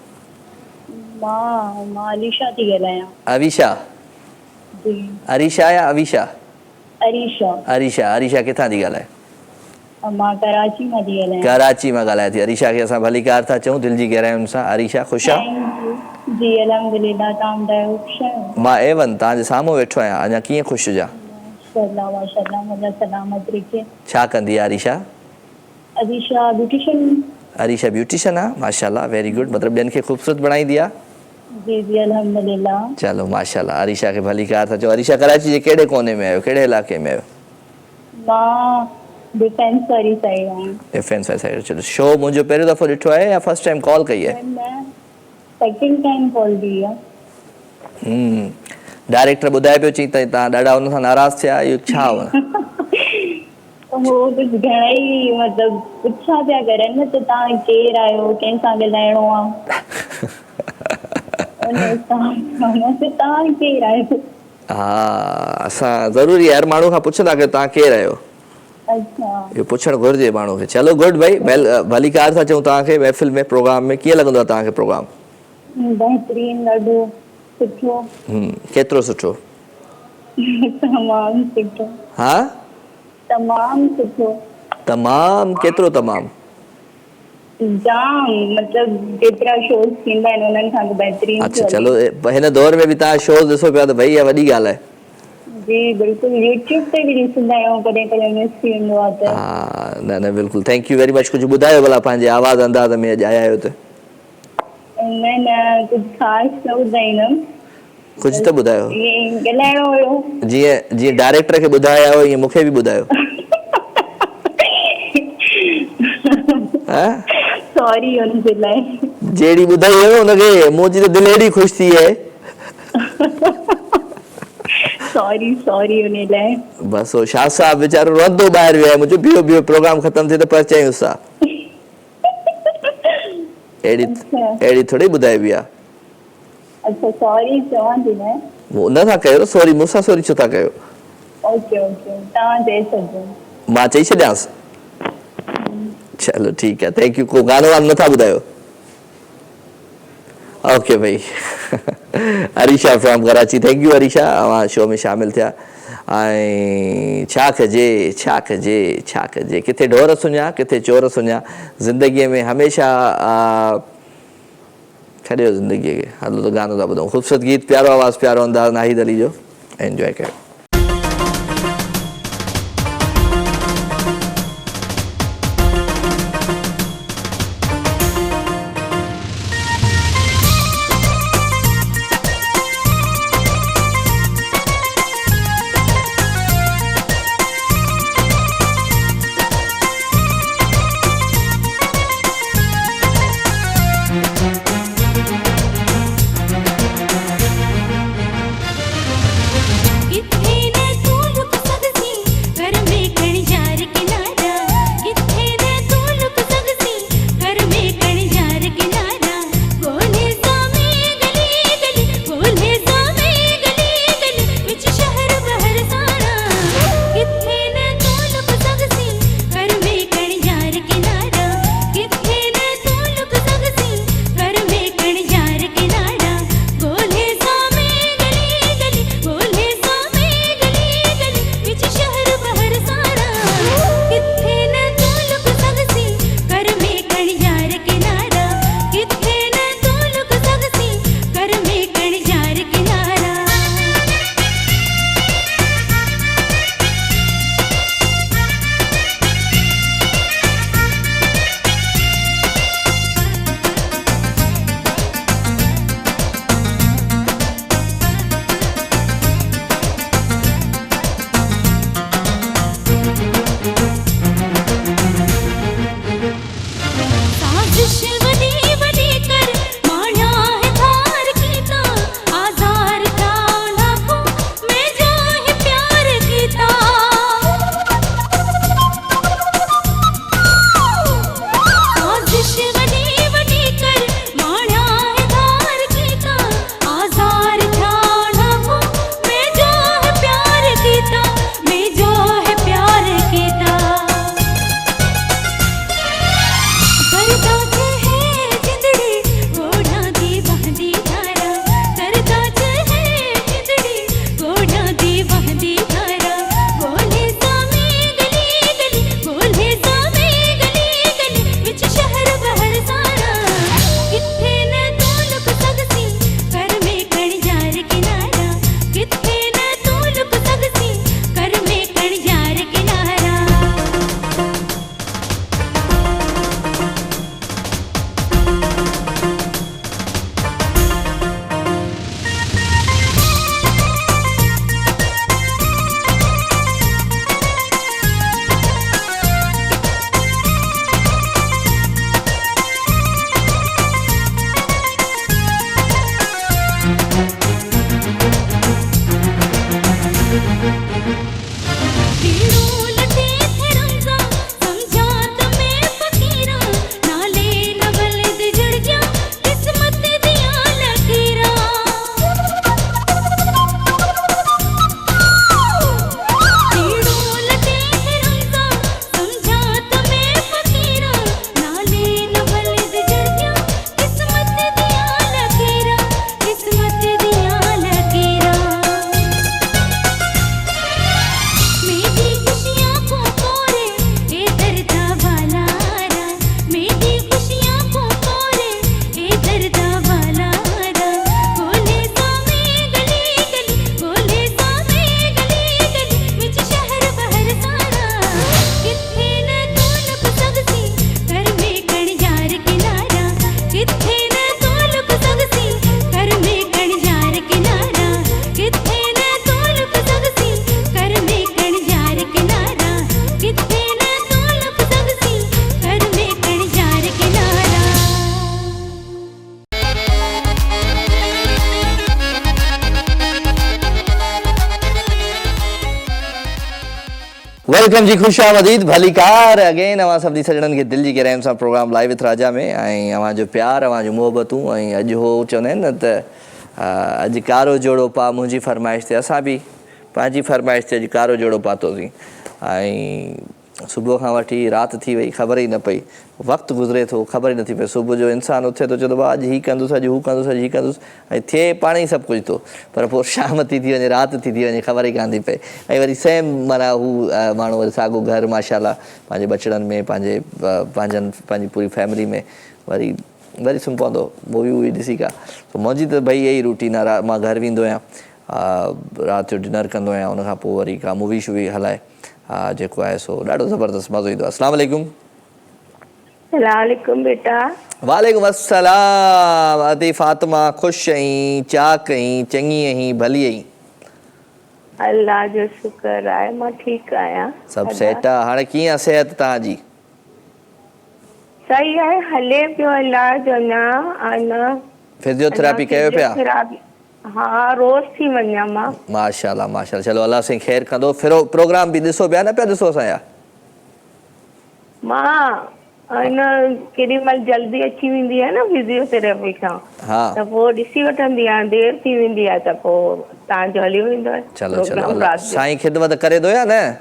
मां अलीशा थी ॻाल्हायां। अवीशा? जी, अरीशा या अवीशा? अरीशा। अरीशा, अरीशा किथां थी ॻाल्हाए? मां कराची मां थी ॻाल्हायां। कराची मां ॻाल्हाए थी। अरीशा खे असां भली कार था चऊं दिलि जी गहराइयुनि सां। अरीशा ख़ुशि आहे? जी अल्हम्दुलिल्लाह, तव्हां ॿुधायो ख़ुशि आहियो? मां एवन तव्हांजे साम्हूं वेठो आहियां, अञा कीअं ख़ुशि हुजां? माशाल्लाह माशाल्लाह, अल्लाह सलामत रखे। छा कंदी आहे अरीशा? अरीशा ब्यूटिशियन। अरीशा ब्यूटिशियन आहे, माशाल्लाह, वेरी गुड। मतिलबु ॿियनि खे ख़ूबसूरत बणाईंदी आहे। जी जी अल्हम्दुलिल्लाह। चलो माशाल्लाह, अरीशा खे भली कार था चओ। अरीशा कराची जे कहिड़े कोने में आहियो, कहिड़े इलाइक़े में आहियो? मां डिफेंस वारी साइड आहियां। डिफेंस वारी साइड। चलो, शो मुंहिंजो पहिरियों दफ़ो ॾिठो आहे या फर्स्ट टाइम कॉल कई आहे? सेकंड टाइम कॉल कई आहे। डायरेक्टर ॿुधाए पियो चई त तव्हां ॾाढा हुन सां नाराज़ थिया, इहो छा हुआ? हो कुझु घणेई मतिलबु पुछा पिया करनि न त तव्हां केरु आहियो, कंहिंसां ॻाल्हाइणो आहे, तव्हां केरु आहियो? हा, असां ज़रूरी हर माण्हू खां पुछंदा की तव्हां केरु आहियो। अच्छा, इहो पुछणु घुरिजे माण्हू खे। चलो गुड भाई, भली कार था चऊं तव्हांखे महफ़िल में, प्रोग्राम में। कीअं लॻंदो आहे तव्हांखे प्रोग्राम? बहितरीन, ॾाढो सुठो। केतिरो सुठो? तमामु सुठो। हा, तमामु सुठो। तमामु? केतिरो तमामु? जाम, मतिलबु जेतिरा शोज़ थींदा आहिनि उन्हनि खां बहितरीन। अच्छा चलो, हिन दौर में बि तव्हां शोज़ ॾिसो पिया त भई इहा वॾी ॻाल्हि आहे। जी बिल्कुलु, यूट्यूब ते बि ॾिसंदा आहियूं, कॾहिं कॾहिं मिस थी वेंदो आहे त। हा, न न बिल्कुलु, थैंक यू वेरी मच। कुझु ॿुधायो भला पंहिंजे आवाज़ अंदाज़ में अॼु आया आहियो त? न न, कुझु ख़ासि न ॿुधाईंदमि। कुझु त ॿुधायो। ईअं ॻाल्हाइणो हुयो। जीअं डायरेक्टर खे ॿुधाया हो ईअं मूंखे बि ॿुधायो। सॉरी हुनजे लाइ। जहिड़ी ॿुधाई हुयो हुनखे, मुंहिंजी त दिलि एॾी ख़ुशि थी आहे। सॉरी सॉरी हुन लाइ। बसि हो शाह साहब वीचारो रोंदो ॿाहिरि वियो आहे, मुंहिंजो बीहो बीहो प्रोग्राम ख़तमु थिए त पहुचायूंसि था। अहिड़ी थोरी ॿुधाइबी आहे। अच्छा, सॉरी चवां थी न। उन सां कयो, सॉरी मूंसां सॉरी छो था कयो? ओके ओके, तव्हां चई छॾिजो। मां चई छॾियांसि? चलो ठीकु आहे, थैंक यू। को गानो वानो नथा ॿुधायो? ओके भाई। Arisha from Karachi, thank U Arisha, अवां शो में शामिल थिया। ऐं छा कजे छा कजे छा कजे, किथे ढोर सुञा किथे चोर सुञा। ज़िंदगीअ में हमेशह छॾियो ज़िंदगीअ खे, हलो त गानो था ॿुधूं। ख़ूबसूरत गीत, प्यारो आवाज़, प्यारो अंदाज़ नाहिद अली जो, एंजॉय कयो। कितने वेलकम जी, खुश आमदीद, भलीकार अगेन अवां सभिनी सजणनि खे दिलि जी गहराइयुनि सां प्रोग्राम लाइव विथ राजा में ऐं अवांजो प्यार, अवांजूं मोहबतूं ऐं अॼु हो चवंदा आहिनि न त अॼु कारो जोड़ो पा मुंहिंजी फरमाइश ते, असां बि पंहिंजी फरमाइश ते अॼु कारो जोड़ो पातोसीं ऐं सुबुह खां वठी राति थी वई, ख़बर ई न पई, वक़्तु गुज़रे थो ख़बर ई नथी पए। सुबुह जो इंसानु उथे थो, चए थो अॼु हीअ कंदुसि, अॼु हू कंदुसि, अॼु हीअ कंदुसि, ऐं थिए पाण ई सभु कुझु थो, पर पोइ शाम थी वञे, राति थी वञे, ख़बर ई कान थी पए। ऐं वरी सेम माना हू माण्हू वरी साॻियो घर माशाल्लाह पंहिंजे बचड़नि में, पंहिंजी पूरी फैमिली में वरी सुम्ही पवंदो मूवी वूवी ॾिसी का। मुंहिंजी त भई इहा ई रूटीन आहे, मां घर वेंदो आहियां, राति जो डिनर कंदो आहियां, उनखां पोइ वरी का मूवी शूवी हलाए जेको आहे सो ॾाढो ज़बरदस्त मज़ो ईंदो आहे। अस्सलाम वालेकुम। सलाम बेटा। वालेकुम अस्सलाम। अदी फातिमा, ख़ुशि आहीं, चाक आहीं, चङी आहीं, भली आहीं? अल्लाह जो शुक्र आहे, मां ठीकु आहियां। सभु सेट आहे। हाणे कीअं आहे सिहत तव्हांजी? सही आहे, हले पियो इलाज। अञा फिजियोथेरेपी कयो पिया? हाँ, रोज़ थी वञा मां। माशाल्लाह माशाल्लाह, चलो अल्लाह साईं ख़ैर कंदो। प्रोग्राम बि ॾिसो पिया, न पिया ॾिसो असांजा? मां केॾी महिल जल्दी अची वेंदी आहे न फिजियोथेरेपी खां, त पोइ ॾिसी वठंदी आहियां, देरि थी वेंदी आहे त पोइ तव्हांजो हली वेंदो आहे। चलो चलो, साईं ख़िदमत करे थो या न?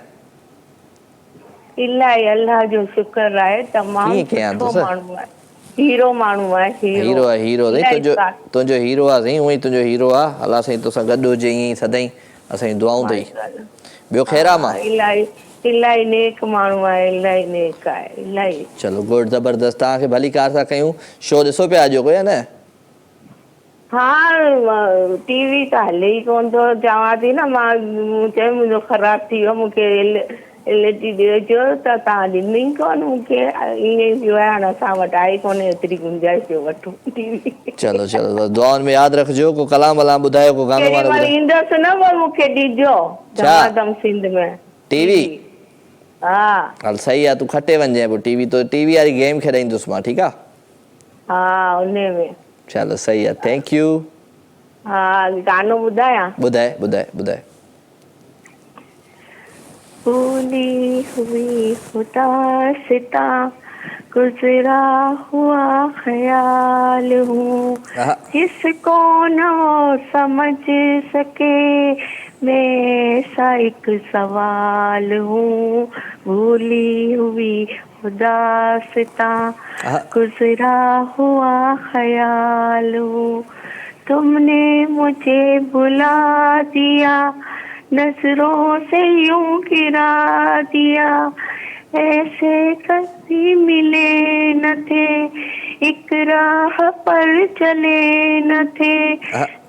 इलाही, अल्लाह जो शुक्र आहे। तमामु सुठो माण्हू आहे, हीरो माण्हू आहे। हीरो आहे, हीरो तुंहिंजो हीरो आहे साईं, उहो ई तुंहिंजो हीरो आहे। अल्लाह साईं तोसां गॾु हुजे ईअं सदाईं, असांजी दुआऊं अथई। ॿियो ख़ैर आहे? मां इलाही नेक माण्हू आहे, इलाही नेक आहे, इलाही। चलो गुड, ज़बरदस्त। तव्हांखे भली कार था कयूं। शो ॾिसो पिया अॼु कोई, न? हाँ, टीवी त हले ई कोन थो। चवां थी न, मां चयो मुंहिंजो ख़राबु थी वियो, मूंखे एलईडी ॾिजो, त तव्हां ॾिनी कोन मूंखे। ईअं ई पियो आहे, हाणे असां वटि आई कोन्हे एतिरी गुंजाइश जो वठूं टीवी। चलो चलो, दुआउनि में यादि रखिजो। को कलाम वलाम ॿुधायो, को गानो वानो ॿुधायो। ईंदसि न, पोइ मूंखे ॾिजो धमाधम सिंध में टीवी। हाँ हल सही आहे, तूं खटे वञे पोइ टीवी वारी गेम खेॾाईंदुसि मां, ठीकु आहे? हाँ उन्हें में। चलो सही है, थैंक यू। हाँ गानो ॿुधायां? ॿुधाए ॿुधाए ॿुधाए। भूली हुई उदासता गुजरा हुआ ख्याल हूँ, जिसको न समझ सके मैं ऐसा एक सवाल हूँ। भूली हुई उदासता गुजरा हुआ ख्याल हूँ, तुमने मुझे बुला दिया, नजरों से यूं गिरा दिया, ऐसे कभी मिले न थे, एक राह पर चले न थे।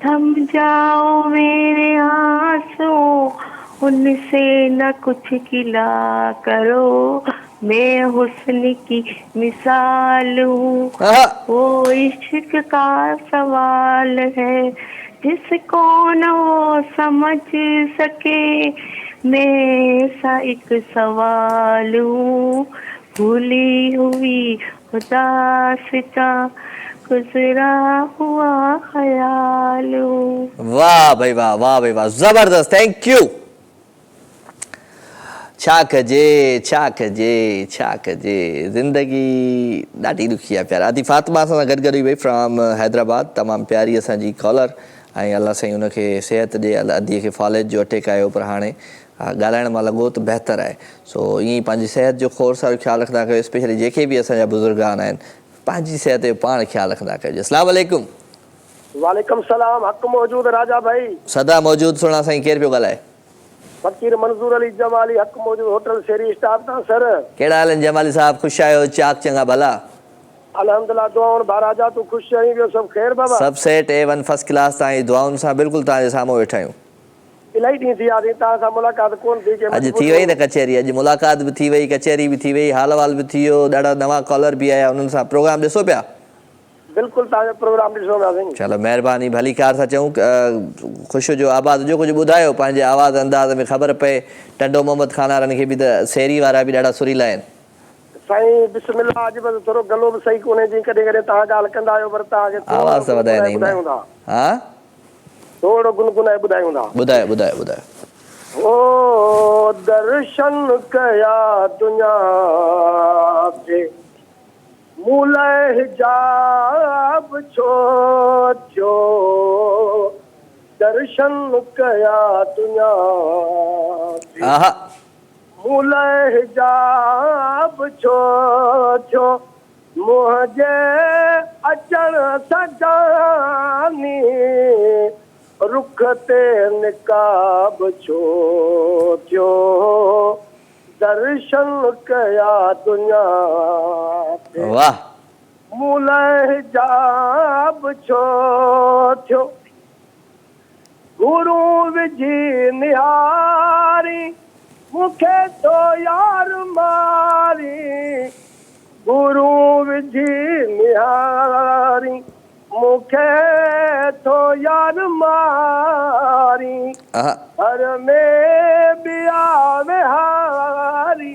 थम जाओ मेरे आंसू, उनसे न कुछ गिला करो, मैं हुस्न की मिसाल हूँ। वो इश्क का सवाल है, जिसको न वो समझ सके, मैं ऐसा एक सवाल हूँ। भूली हुई उदासता गुजरा हुआ ख्याल हूँ। वाह भाई वाह, वाह भाई वाह, जबरदस्त, थैंक यू। छा कजे छा कजे छा कजे, ज़िंदगी ॾाढी ॾुखी आहे प्यारा। आदि फातिमा सां गॾु गॾु भई फ्रॉम हैदराबाद, तमामु प्यारी असांजी कॉलर, ऐं अल्लाह साईं उनखे सिहत ॾे। अदीअ खे फॉलेज जो अटैक आयो, पर हाणे ॻाल्हाइण मां लॻो त बहितरु आहे। सो ईअं ई पंहिंजी सिहत जो खोड़ सारो ख़्यालु रखंदा कयो, स्पेशली जेके बि असांजा बुज़ुर्गान आहिनि, पंहिंजी सिहत जो पाण ख़्यालु रखंदा कयो। अस्सलाम वालेकुम। वालेकुम सलाम। हक़ मौजूद राजा भाई। सदा मौजूद। सुहिणा साईं, केरु पियो ॻाल्हाए? फकीर मंज़ूर अली जमाली, हक़ मौजूद होटल शेरी स्टाफ तां सर। कहिड़ा हाल आहिनि जमाली साहब? ख़ुशि आहियो? चाक चङा भला? अल्हम्दुलिल्लाह, दुआउनि भा राजा तूं ख़ुशि आहीं? ॿियो सभु ख़ैर बाबा? सभु सेट A1 फर्स्ट क्लास। तव्हांजी दुआउनि सां बिल्कुलु तव्हांजे साम्हूं वेठा आहियूं। इलाही ॾींहं थी वियासीं, तव्हां सां मुलाक़ात कोन थी। अॼु थी वई न कचहरी, अॼु मुलाक़ात बि थी वई, कचहरी बि थी वई, हाल वाल बि थी वियो, ॾाढा नवां कॉलर बि आया, उन्हनि सां प्रोग्राम ॾिसो पिया? बिल्कुलु तव्हांजो प्रोग्राम ॾिसो पियासीं। चलो महिरबानी, भली कार सां चऊं। ख़ुशि जो आबाद जो कुझु ॿुधायो पंहिंजे आवाज़ अंदाज़ में ख़बर पए। टंडो मोहम्मद ख़ानारनि खे बि त शहरी वारा बि ॾाढा सुरीला आहिनि। साईं बिस्मिल्लाह, अॼु बस थोरो गलो बि सही कोन्हे, जीअं कॾहिं कॾहिं तव्हां ॻाल्हि कंदा आहियो, पर तव्हांखे आवाज़ त वधाए ॿुधायूं था। हा थोरो गुनगुनाए ॿुधायूं था। ॿुधायो ॿुधायो ॿुधायो। ओ दर्शन कया दुनिया के, मूले हिजाब छो थियो, दर्शन कया दुनिया के, मूले हिजाब छो थियो, मुंहिंजे अचण सजानी, रुख ते निकाब छो थियो, दर्शन कया दुनिया ते, मूले हिजाब छो थियो, गुरु विझी निहारी, मूंखे तो यार मारी, गुरु विझी निहारी, मूंखे तो यार मारी, हर में बिया विहारी,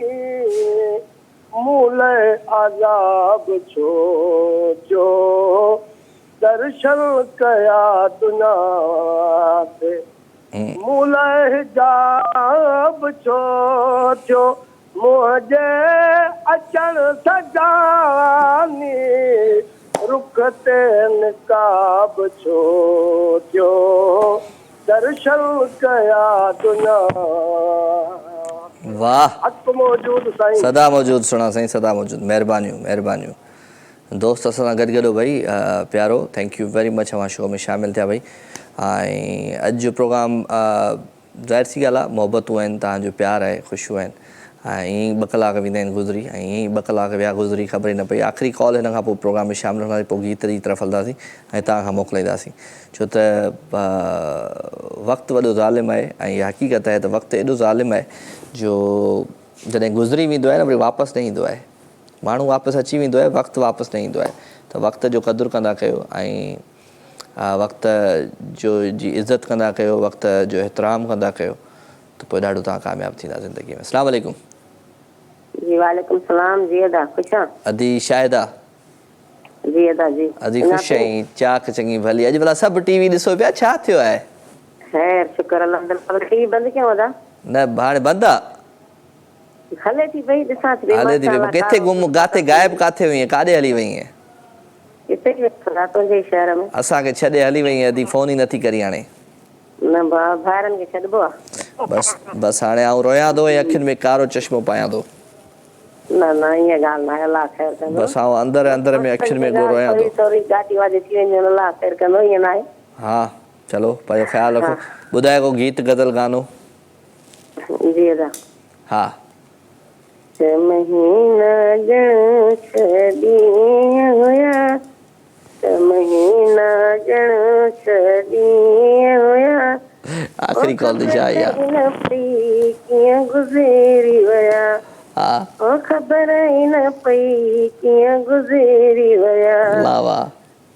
मूले अजाब छो जो, दर्शन कया दुनिया ते, मूले हिजाब छो थियो, मुंहिंजे अचण सजानी, रुख ते निकाब छो थियो, दर्शन कया दुनिया। वाह, हक़ मौजूद साईं। सदा मौजूद। सुहिणा साईं, सदा मौजूद। महिरबानियूं महिरबानियूं। दोस्त असां सां गॾु गॾु भई प्यारो, थैंक यू वेरी मच अवां शो में शामिलु थिया भई। ऐं अॼु जो प्रोग्राम ज़ाहिर सी ॻाल्हि आहे, मोहबतूं आहिनि, तव्हांजो प्यारु आहे, ख़ुशियूं आहिनि, ऐं ईअं 2 कलाक वेंदा आहिनि गुज़री, ऐं ईअं 2 कलाक विया गुज़री, ख़बर ई न पई। आख़िरी कॉल हिन खां पोइ प्रोग्राम में शामिलु हूंदासीं, पोइ गीत जी तरफ़ हलंदासीं ऐं तव्हां खां मोकिलींदासीं, छो त वक़्तु वॾो ज़ालिम आहे, ऐं इहा हक़ीक़त आहे त वक़्तु एॾो ज़ालिम आहे जो जॾहिं गुज़री वेंदो आहे न, वरी वापसि न ईंदो आहे। माण्हू वापसि अची वेंदो आहे, वक़्तु वापसि न ईंदो आहे। त वक़्त जो क़दुरु कंदा कयो, ऐं वक़्त जो जी इज़त कंदा कयो, वक़्त जो एतिराम कंदा कयो, त पोइ ॾाढो तव्हां कामयाबु थींदा ज़िंदगी में। अस्सलाम वालेकुम। जी वालेकुम सलाम। जी अदा ख़ुशि आहियां। अदी शाहिदा। जी अदा जी अजी ख़ुशि आहीं चाक चङी भली अॼु भला सभु टीवी ॾिसो पिया छा थियो आहे खैर शुक्र अल्लाह टीवी बंदि कयो अदा न हाणे बंदि आहे हले थी पई ॾिसां थी हले थी पई किथे गुम काथे गायब काथे वई काॾे हली वई आहे किथे तुंहिंजे शहर में असांखे छॾे हली वई अधी फोन ई नथी करी हाणे न ॿारनि खे छॾिबो आहे बस हाणे आउं रोयां थो ऐं अखियुनि में कारो चश्मो पायां थो न न ईअं ॻाल्हि न आहे अलाह ख़ैर कंदो बस आउं अंदरि में अखियुनि में रोयां थो थोरी गाटी वाटी थी वञे अलाह ख़ैर कंदो ईअं न आहे हा चलो पंहिंजो ख़्यालु रखो ॿुधाए को गीत गज़ल गानो जी अदा हा महीना ॼण छॾीअ हुया महीना ॼण छॾीअ हुया आख़िरी कॉल ते छा आहे यार कीअं गुज़री विया ओ ख़बर ई न पई कीअं गुज़री विया वाह वाह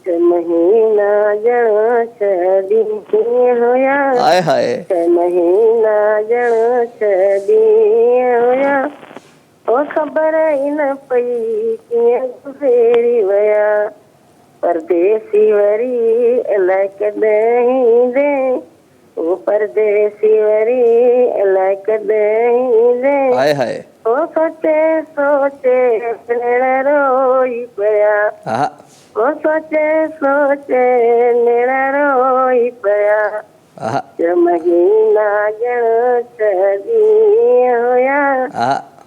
महीना ॼण छॾीअ हुया हाय हाय महीना ॼण छॾीअ हुया ओ ख़बर ई न पई कीअं गुज़री विया परदेसी वरी अलाए कॾहिं ईंदे ओ परदेसी वरी अलाए कॾहिं ईंदे हाय हाय ओ सोचे सोचे नेड़ रोई पिया ओ सोचे सोचे नेड़ रोई पिया महीना ॼण छॾीअ हुया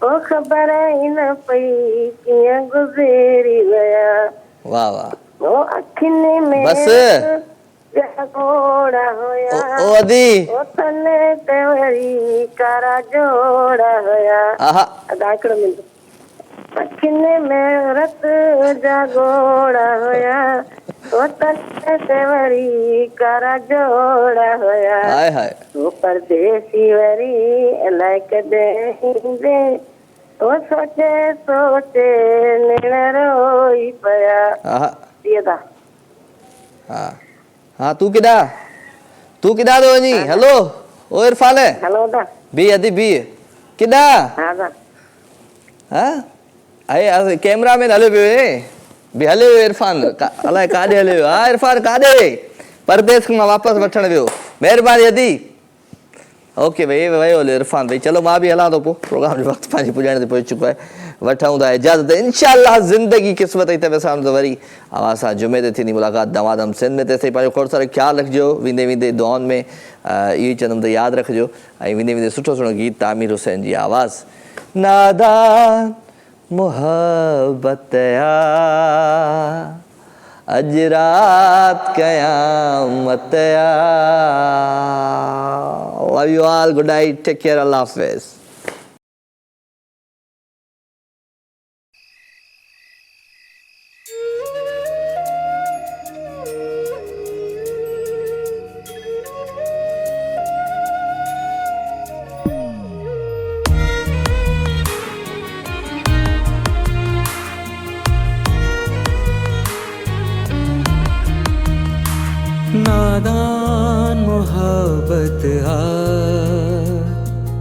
ओ ख़बर ई न पई कीअं गुज़री विया वाह वाह ओ अखियुनि में बस घोड़ा हुया ओ अदी ओ तने ते वरी कारा जोड़ा हुया अदा हिकिड़ो मिंट अखियुनि में रत जा घोड़ा हुया ओ तने ते वरी कारा जोड़ा हुया हाय हाय ओ परदेसी वरी अलाए कॾहिं ईंदे ओ सोचे सोचे नेड़ रोई पिया हाँ हाँ तू किदा थो वञी हेलो ओ इरफान हेलो दा बी अदी बी किदा हां दा हां आए कैमरा में हले पियो बी हले इरफान अलाए काॾे हले वियो हा इरफान काॾे परदेस मां वापसि वठण वियो महिरबानी अदी ओके भाई वयो इरफान भाई चलो मां भी हलां तो प्रोग्राम जो वक्त पांजी पुजाने ते पहुच चुको है वठाऊं था इजाजत इंशाल्लाह जिंदगी किस्मत ही तबे सामने वरी आवाज सा जुमे ते थी मुलाकात दवादम सिंध में ते पांजो खोड़ सारे ख्याल रखजो विंदे विंदे दुआन में ई चंदम तो याद रखजो आई विंदे विंदे सुठो सुठो गीत तामीर हुसैन जी आवाज नादान मोहब्बत अज रात कयामत love you all good night take care Allah Hafiz नादान मोहब्बत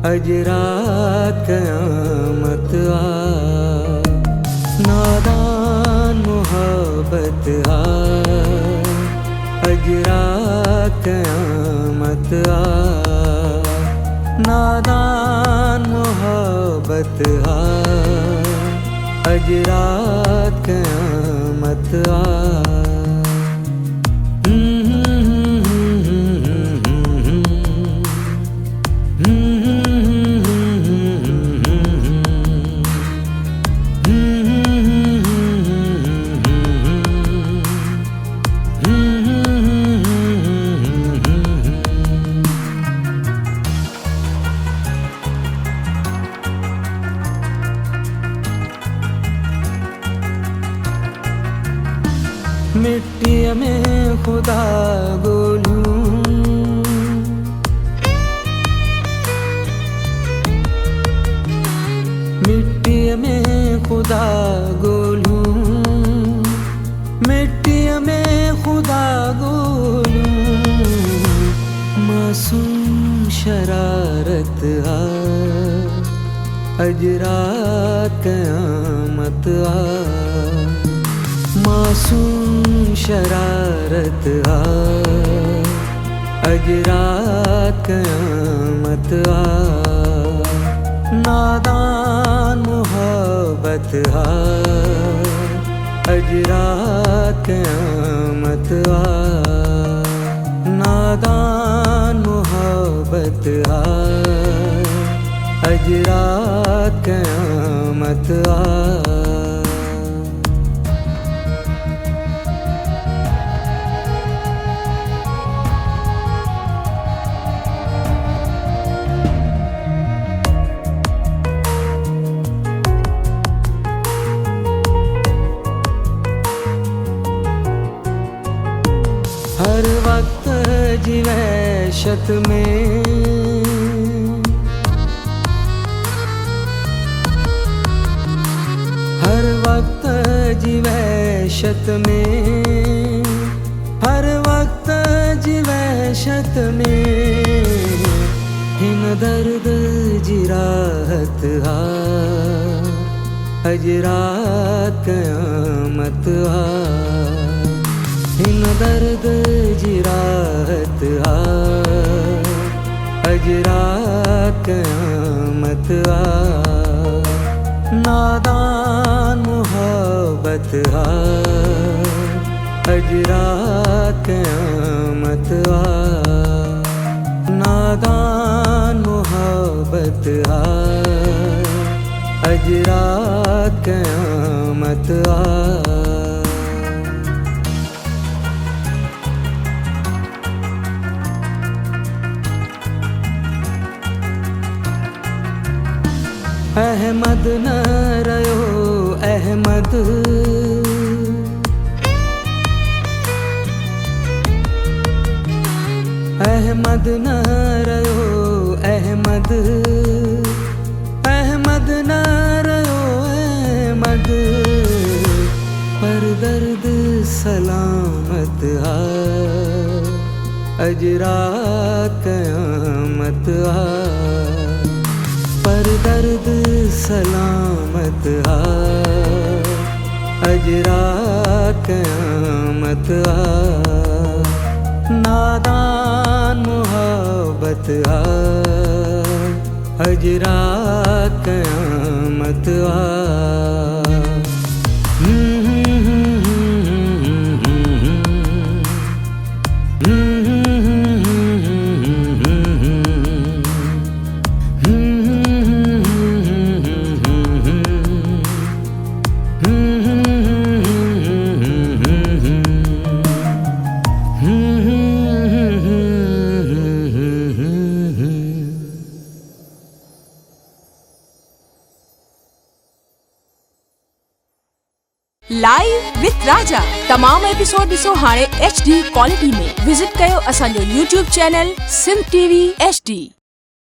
अज रात कयामत नादान मोहब्बत अज रात कयामत नादान मोहब्बत अज रात कयामत मिट्टी में खुदा गोलूं मिट्टी में खुदा गोलूं मिट्टी में खुदा गोलूं मासूम शरारत अज रात कयामत मासूम शरारत आ अज रात क़यामत आ नादान मोहब्बत आ अज रात क़यामत आ नादान मोहब्बत आ अज रात क़यामत आ हर वक्त जिवैशत में हर वक्त जिवैशत में हर वक्त जिवैशत में हिन दर्द जिराहत आ अज रात क़यामत आ हिन दर्द जिराहत आ अज रात क़यामत आ नादान मोहब्बत आ अज रात क़यामत आ नादान मोहब्बत आ अज रात क़यामत आ अहमद न रयो अहमद अहमद न रयो अहमद अहमद न रयो अहमद पर दर्द सलामत आ अज रात क़यामत आ पर दर्द सलामत आ अज रात क़यामत आ नादान मोहब्बत आ अज रात क़यामत आ लाइव विथ राजा तमाम एपिसोड ॾिसो हाणे HD क्वालिटी में। विजिट कयो असांजो YouTube channel Sindh TV HD।